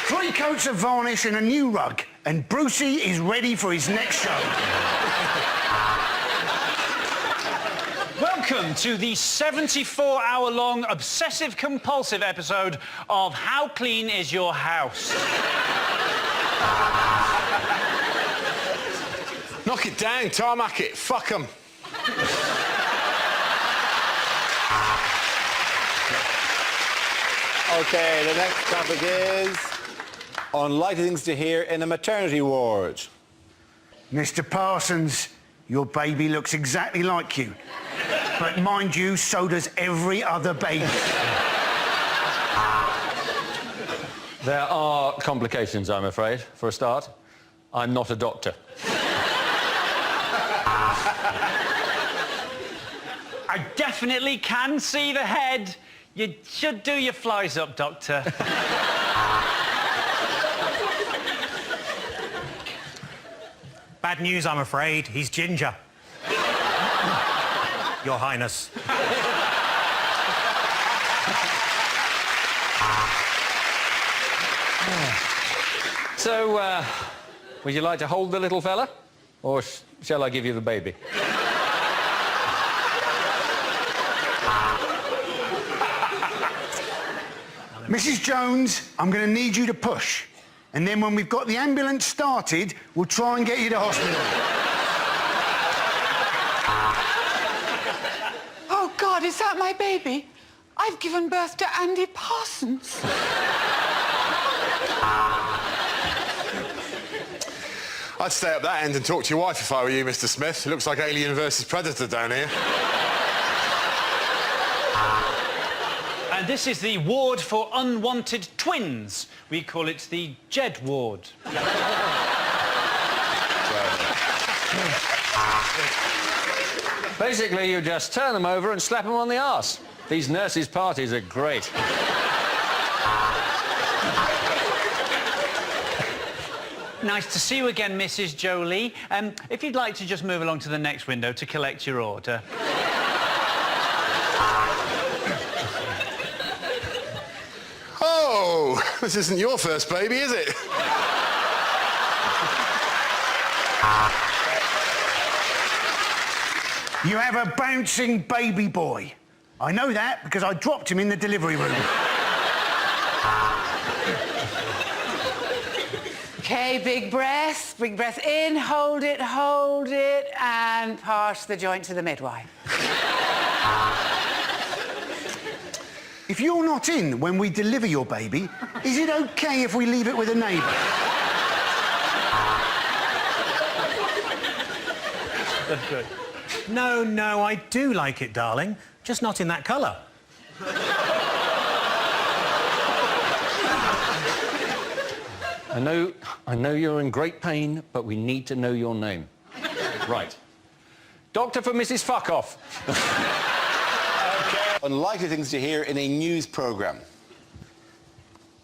3 coats of varnish and a new rug, and Brucey is ready for his next show. Welcome to the 74-hour-long obsessive-compulsive episode of How Clean Is Your House? Knock it down, tarmac it, fuck 'em. OK, the next topic is unlikely things to hear in a maternity ward. Mr. Parsons, your baby looks exactly like you. But mind you, so does every other baby. There are complications, I'm afraid, for a start. I'm not a doctor. I definitely can see the head. You should do your flies up, Doctor. Bad news, I'm afraid. He's ginger. Your Highness. So, would you like to hold the little fella? Or shall I give you the baby? Mrs. Jones, I'm going to need you to push. And then when we've got the ambulance started, we'll try and get you to hospital. Oh, God, is that my baby? I've given birth to Andy Parsons. I'd stay up that end and talk to your wife if I were you, Mr. Smith. It looks like Alien versus Predator down here. And this is the ward for unwanted twins. We call it the Jed ward. Basically, you just turn them over and slap them on the arse. These nurses' parties are great. Nice to see you again, Mrs. Jolie. If you'd like to just move along to the next window to collect your order. Oh, this isn't your first baby, is it? You have a bouncing baby boy. I know that because I dropped him in the delivery room. OK, big breath in, hold it, and pass the joint to the midwife. If you're not in when we deliver your baby, is it OK if we leave it with a neighbour? That's good. No, I do like it, darling. Just not in that colour. I know you're in great pain, but we need to know your name. Right. Doctor for Mrs. Fuckoff. Okay. Unlikely things to hear in a news programme.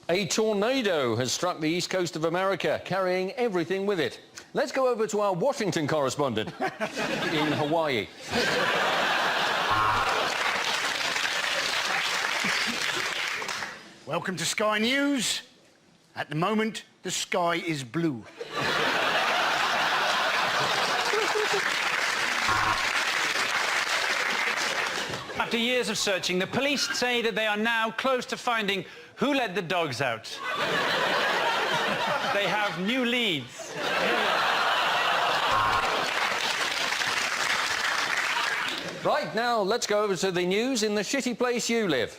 A tornado has struck the east coast of America, carrying everything with it. Let's go over to our Washington correspondent in Hawaii. Welcome to Sky News. At the moment, the sky is blue. After years of searching, the police say that they are now close to finding who let the dogs out. have new leads. Right, now let's go over to the news in the shitty place you live.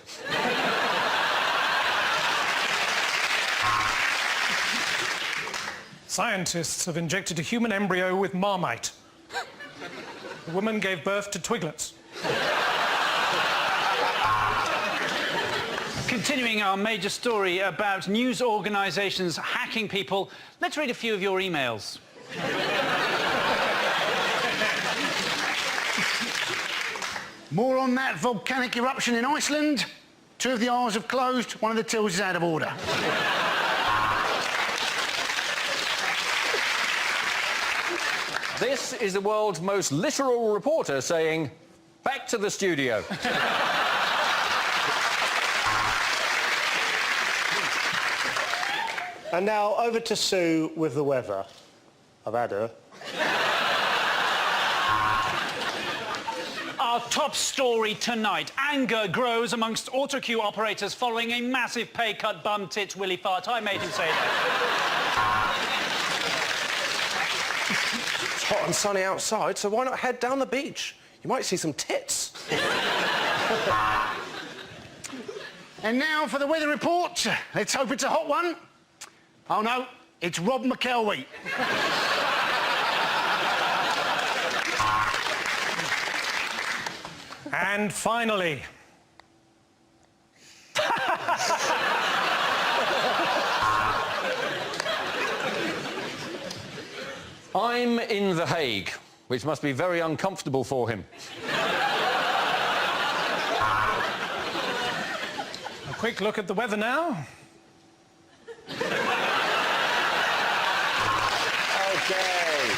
Scientists have injected a human embryo with Marmite. The woman gave birth to twiglets. Continuing our major story about news organisations hacking people, let's read a few of your emails. More on that volcanic eruption in Iceland. 2 of the R's have closed, 1 of the tills is out of order. This is the world's most literal reporter saying, back to the studio. And now over to Sue with the weather. I've had her. Our top story tonight. Anger grows amongst autocue operators following a massive pay cut. Bum tits Willy fart. I made him say that. It's hot and sunny outside, so why not head down the beach? You might see some tits. And now for the weather report. Let's hope it's a hot one. Oh no, it's Rob McElwee. And finally... I'm in The Hague, which must be very uncomfortable for him. A quick look at the weather now. Okay.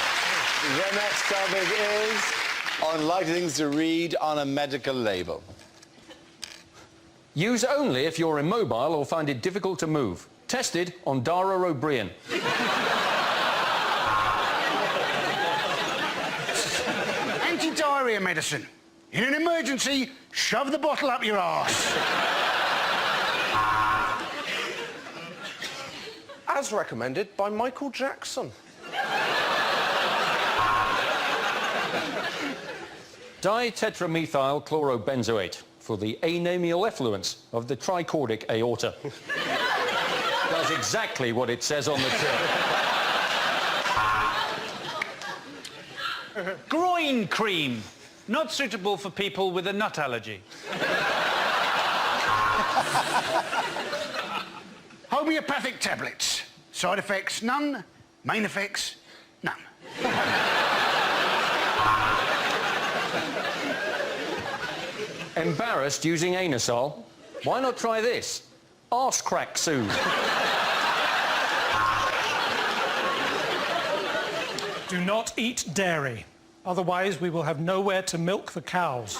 The next topic is unlikely things to read on a medical label. Use only if you're immobile or find it difficult to move. Tested on Dara O'Brien. Anti-diarrhea medicine. In an emergency, shove the bottle up your arse. As recommended by Michael Jackson. Ditetramethyl chlorobenzoate for the anemial effluence of the tricordic aorta. Does exactly what it says on the tin. Groin cream. Not suitable for people with a nut allergy. Homeopathic tablets. Side effects, none. Main effects, none. Embarrassed using anusol? Why not try this? Arse crack soothe. Do not eat dairy. Otherwise, we will have nowhere to milk the cows.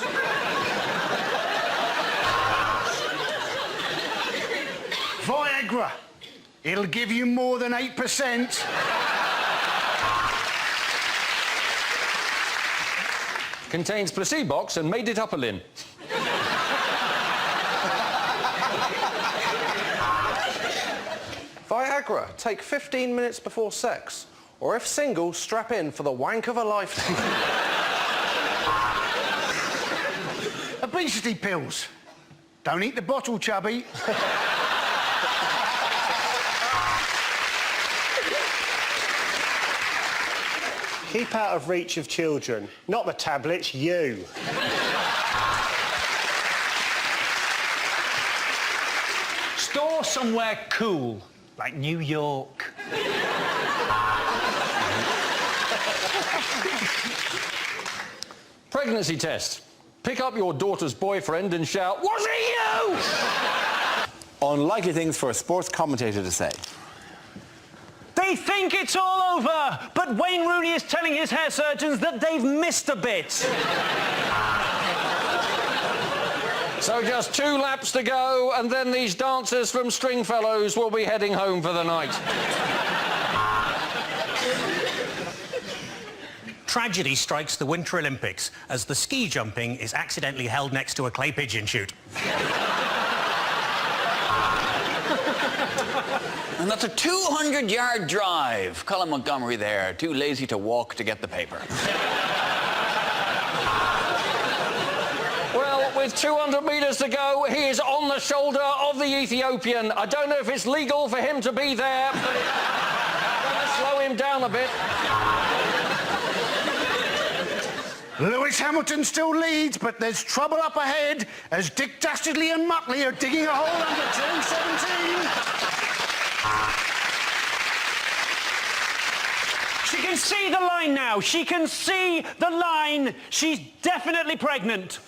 Viagra. It'll give you more than 8%. Contains placebox and made it up a lin. Viagra, take 15 minutes before sex. Or if single, strap in for the wank of a lifetime. Obesity pills. Don't eat the bottle, chubby. Keep out of reach of children. Not the tablets, you. Store somewhere cool, like New York. Pregnancy test. Pick up your daughter's boyfriend and shout, "Was it you?" Unlikely things for a sports commentator to say. They think it's all over, but Wayne Rooney is telling his hair surgeons that they've missed a bit. So just 2 laps to go, and then these dancers from Stringfellows will be heading home for the night. Tragedy strikes the Winter Olympics as the ski jumping is accidentally held next to a clay pigeon shoot. And that's a 200-yard drive. Colin Montgomery there, too lazy to walk to get the paper. Well, with 200 metres to go, he is on the shoulder of the Ethiopian. I don't know if it's legal for him to be there, but let's slow him down a bit. Lewis Hamilton still leads, but there's trouble up ahead as Dick Dastardly and Muttley are digging a hole under turn 17. She can see the line now. She can see the line. She's definitely pregnant.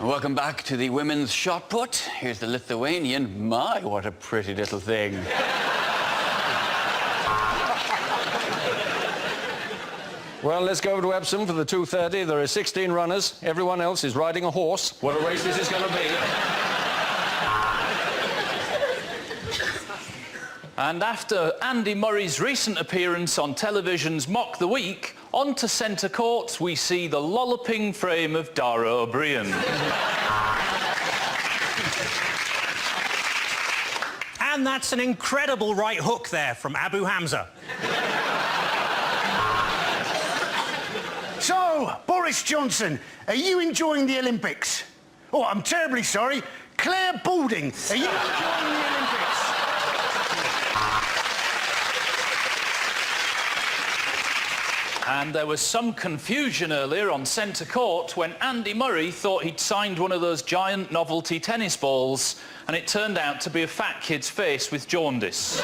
Welcome back to the women's shot put. Here's the Lithuanian. My, what a pretty little thing. Well, let's go to Epsom for the 2:30. There are 16 runners. Everyone else is riding a horse. What a race this is going to be. And after Andy Murray's recent appearance on television's Mock the Week, onto centre court we see the lolloping frame of Dara O'Brien. And that's an incredible right hook there from Abu Hamza. So, Boris Johnson, are you enjoying the Olympics? Oh, I'm terribly sorry. Claire Balding, are you enjoying the Olympics? And there was some confusion earlier on centre court when Andy Murray thought he'd signed one of those giant novelty tennis balls, and it turned out to be a fat kid's face with jaundice.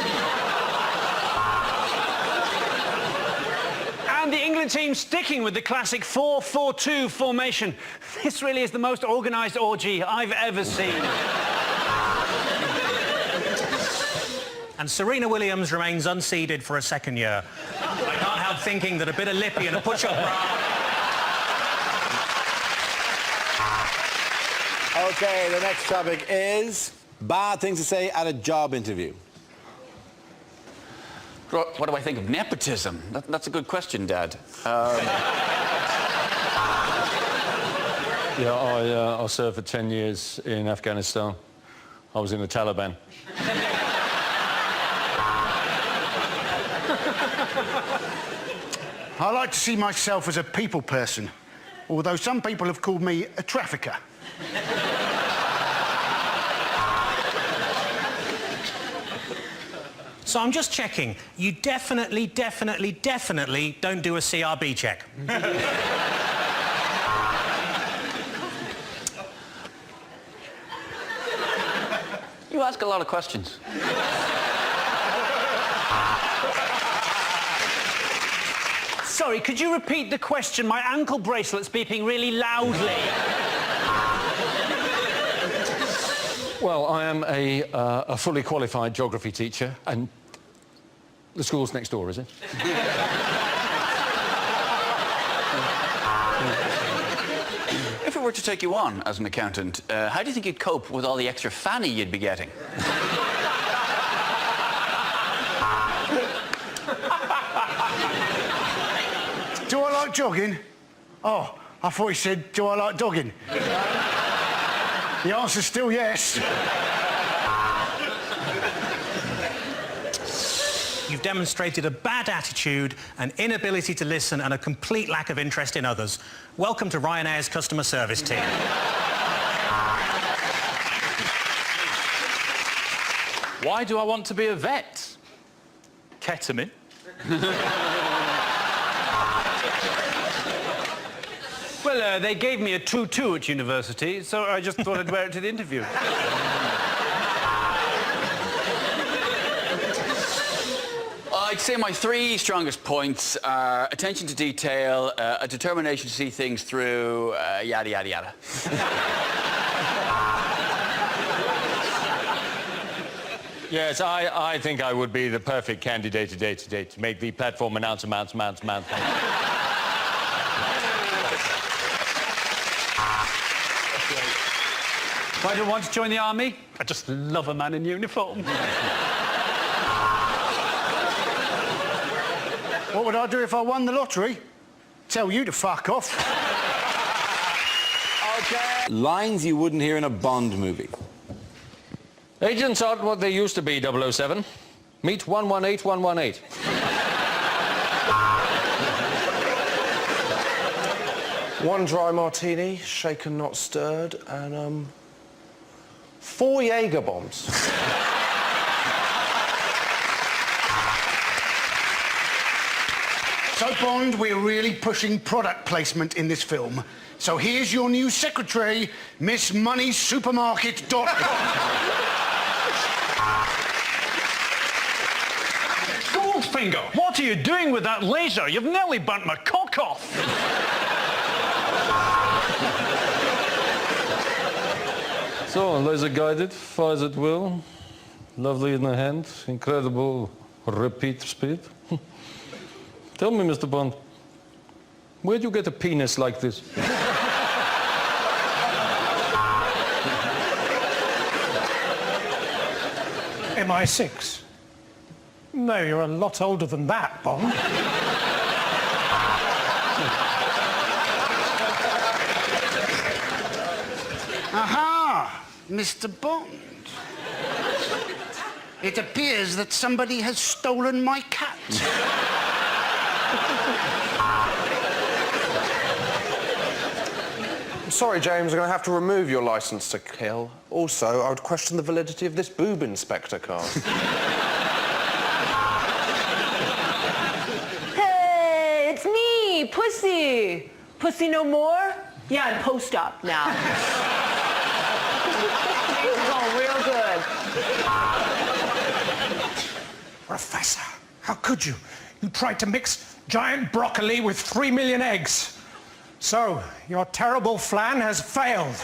And the England team sticking with the classic 4-4-2 formation. This really is the most organised orgy I've ever seen. And Serena Williams remains unseeded for a second year. I can't help thinking that a bit of lippy and a push-up bra... Okay, the next topic is bad things to say at a job interview. What do I think of nepotism? That's a good question, Dad. Yeah, I served for 10 years in Afghanistan. I was in the Taliban. I like to see myself as a people person, although some people have called me a trafficker. So I'm just checking. You definitely don't do a CRB check. You ask a lot of questions. Sorry, could you repeat the question? My ankle bracelet's beeping really loudly. Well, I am a fully qualified geography teacher, and the school's next door, is it? If we were to take you on as an accountant, how do you think you'd cope with all the extra fanny you'd be getting? Do I like jogging? Oh, I thought he said, do I like dogging? The answer's still yes. You've demonstrated a bad attitude, an inability to listen, and a complete lack of interest in others. Welcome to Ryanair's customer service team. Why do I want to be a vet? Ketamine. Well, they gave me a 2-2 at university, so I just thought I'd wear it to the interview. I'd say my three strongest points are attention to detail, a determination to see things through, yada, yada, yada. Yes, I think I would be the perfect candidate today to make the platform announcement. Why do you want to join the army? I just love a man in uniform. What would I do if I won the lottery? Tell you to fuck off. Okay. Lines you wouldn't hear in a Bond movie. Agents aren't what they used to be, 007. Meet 118118. One dry martini, shaken not stirred, and 4 Jaeger bombs. So, Bond, we're really pushing product placement in this film. So here's your new secretary, Miss MoneySupermarket.com. Goldfinger, what are you doing with that laser? You've nearly burnt my cock off. So, laser guided, fires at will. Lovely in the hand, incredible repeat speed. Tell me, Mr. Bond, where'd you get a penis like this? MI6. No, you're a lot older than that, Bond. Aha, Mr. Bond. It appears that somebody has stolen my cat. I'm sorry, James, I'm going to have to remove your licence to kill. Also, I would question the validity of this boob inspector card. Hey, it's me, Pussy. Pussy no more? Yeah, I'm post-op now. Things are going real good. Professor, how could you? You tried to mix giant broccoli with 3 million eggs. So, your terrible flan has failed.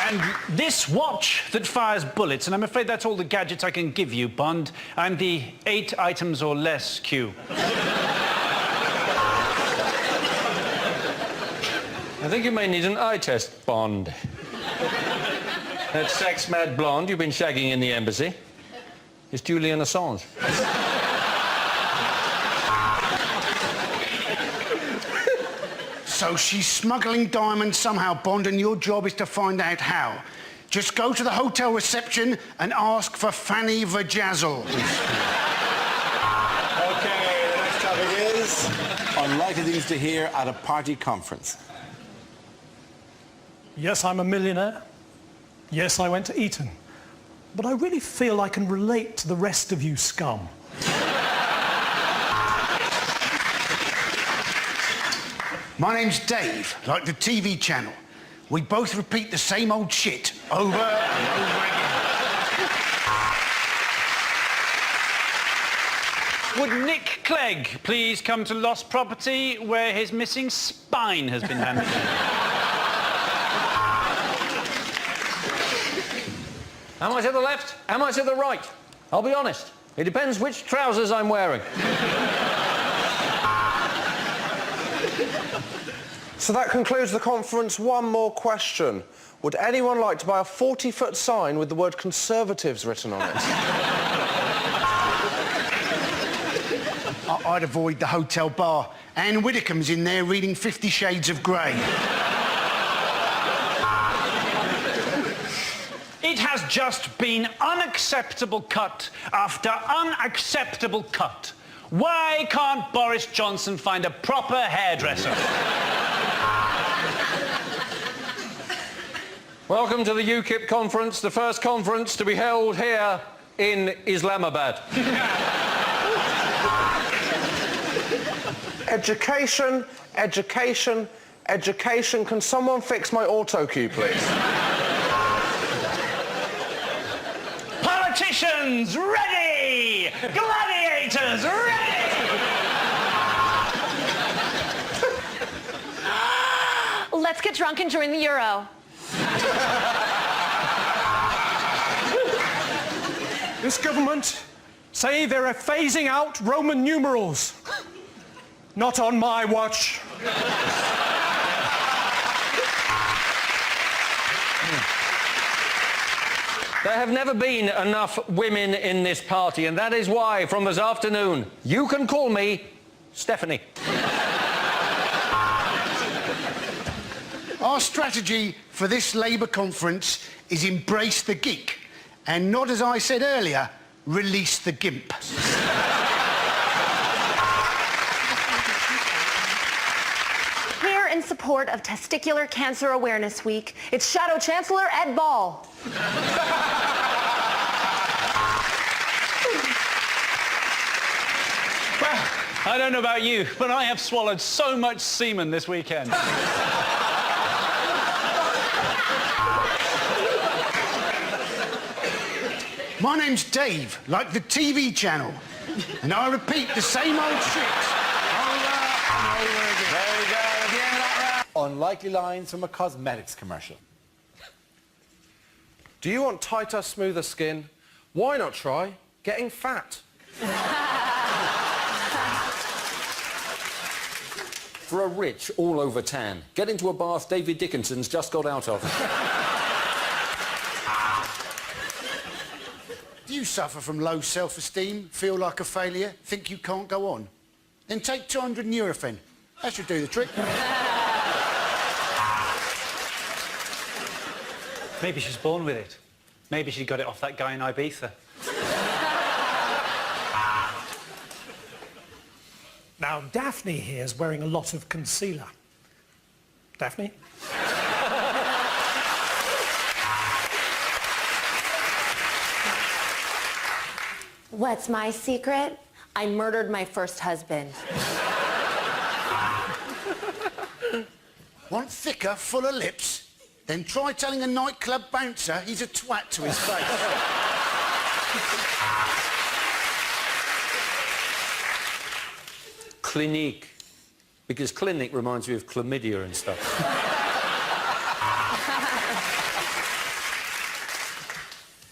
And this watch that fires bullets, and I'm afraid that's all the gadgets I can give you, Bond. I'm the 8 items or less queue. I think you may need an eye test, Bond. That sex-mad blonde you've been shagging in the embassy is Julian Assange. So she's smuggling diamonds somehow, Bond, and your job is to find out how. Just go to the hotel reception and ask for Fanny Vajazzle. Okay, the next topic is unlikely things to hear at a party conference. Yes, I'm a millionaire. Yes, I went to Eton. But I really feel I can relate to the rest of you scum. My name's Dave, like the TV channel. We both repeat the same old shit over and over again. Would Nick Clegg please come to Lost Property where his missing spine has been handed in? Am I to the left? Am I to the right? I'll be honest. It depends which trousers I'm wearing. So that concludes the conference. One more question. Would anyone like to buy a 40-foot sign with the word Conservatives written on it? I'd avoid the hotel bar. Anne Widdecombe's in there reading 50 Shades of Grey. It has just been unacceptable cut after unacceptable cut. Why can't Boris Johnson find a proper hairdresser? Welcome to the UKIP conference, the first conference to be held here in Islamabad. Education, education, education. Can someone fix my auto cue, please? Politicians, ready! Gladiators, ready! Let's get drunk and join the Euro. This government say they're phasing out Roman numerals. Not on my watch. There have never been enough women in this party, and that is why, from this afternoon, you can call me Stephanie. Our strategy for this Labour conference is embrace the geek and not, as I said earlier, release the gimp. Here in support of Testicular Cancer Awareness Week, it's Shadow Chancellor Ed Ball. I don't know about you, but I have swallowed so much semen this weekend. My name's Dave, like the TV channel, and I repeat the same old shit over and over again. There we go, at the end of that round. Unlikely lines from a cosmetics commercial. Do you want tighter, smoother skin? Why not try getting fat? For a rich, all-over tan, get into a bath David Dickinson's just got out of. Do you suffer from low self-esteem, feel like a failure, think you can't go on? Then take 200 Nurofen. That should do the trick. Maybe she's born with it. Maybe she got it off that guy in Ibiza. Now, Daphne here is wearing a lot of concealer. Daphne? What's my secret? I murdered my first husband. Want thicker, fuller lips? Then try telling a nightclub bouncer he's a twat to his face. Clinique. Because clinic reminds me of chlamydia and stuff.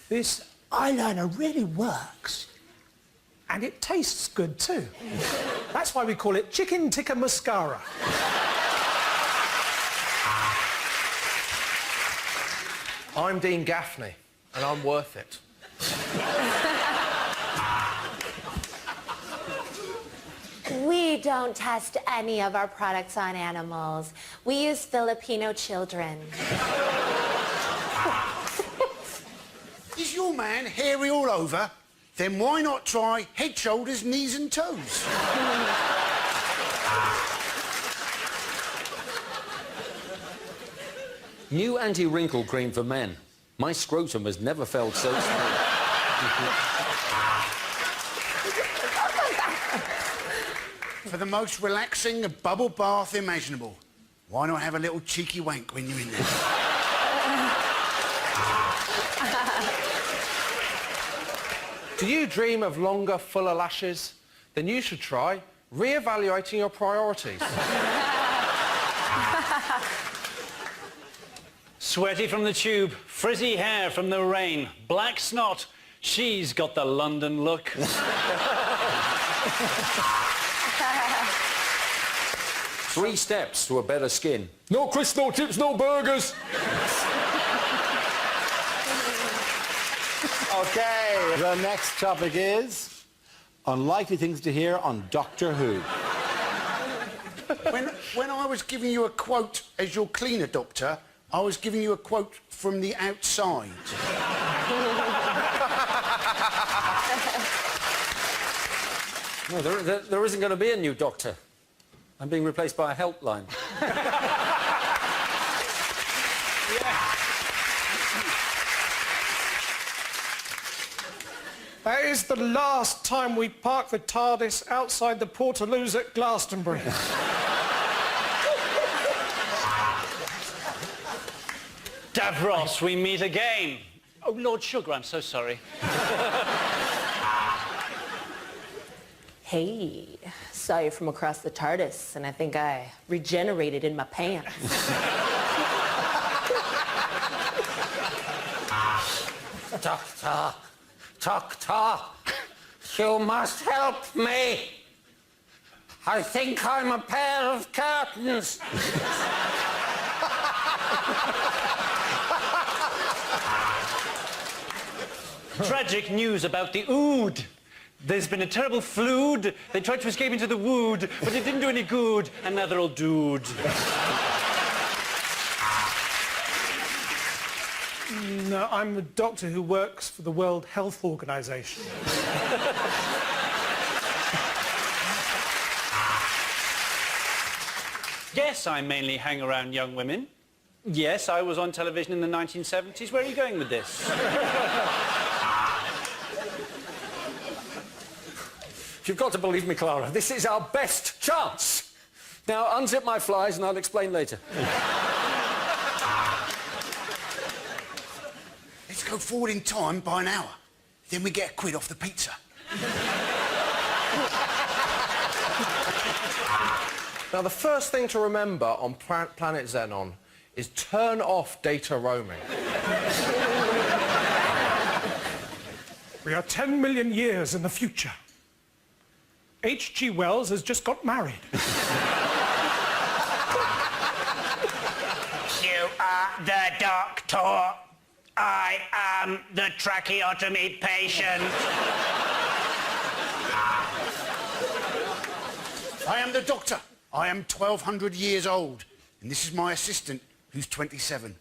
This eyeliner really works. And it tastes good too. That's why we call it chicken tikka mascara. I'm Dean Gaffney, and I'm worth it. We don't test any of our products on animals. We use Filipino children. Is your man hairy all over? Then why not try head, shoulders, knees and toes? New anti-wrinkle cream for men. My scrotum has never felt so smooth. For the most relaxing bubble bath imaginable. Why not have a little cheeky wank when you're in there? Do you dream of longer, fuller lashes? Then you should try re-evaluating your priorities. Sweaty from the tube, frizzy hair from the rain, black snot. She's got the London look. 3 steps to a better skin. No crisps, no chips, no burgers. Okay, the next topic is unlikely things to hear on Doctor Who. When I was giving you a quote as your cleaner, Doctor, I was giving you a quote from the outside. No, there isn't going to be a new doctor. I'm being replaced by a helpline. That is the last time we park the TARDIS outside the Portaloos at Glastonbury. Davros, we meet again. Oh, Lord Sugar, I'm so sorry. Hey, saw you from across the TARDIS, and I think I regenerated in my pants. Doctor, doctor, you must help me. I think I'm a pair of curtains. Tragic news about the Ood. There's been a terrible flood. They tried to escape into the wood, but it didn't do any good, and now they're all dude. No, I'm the doctor who works for the World Health Organization. Yes, I mainly hang around young women. Yes, I was on television in the 1970s. Where are you going with this? You've got to believe me, Clara. This is our best chance. Now, unzip my flies and I'll explain later. Let's go forward in time by an hour. Then we get a quid off the pizza. Now, the first thing to remember on planet Xenon is turn off data roaming. We are 10 million years in the future. H.G. Wells has just got married. You are the doctor. I am the tracheotomy patient. I am the doctor. I am 1,200 years old. And this is my assistant, who's 27.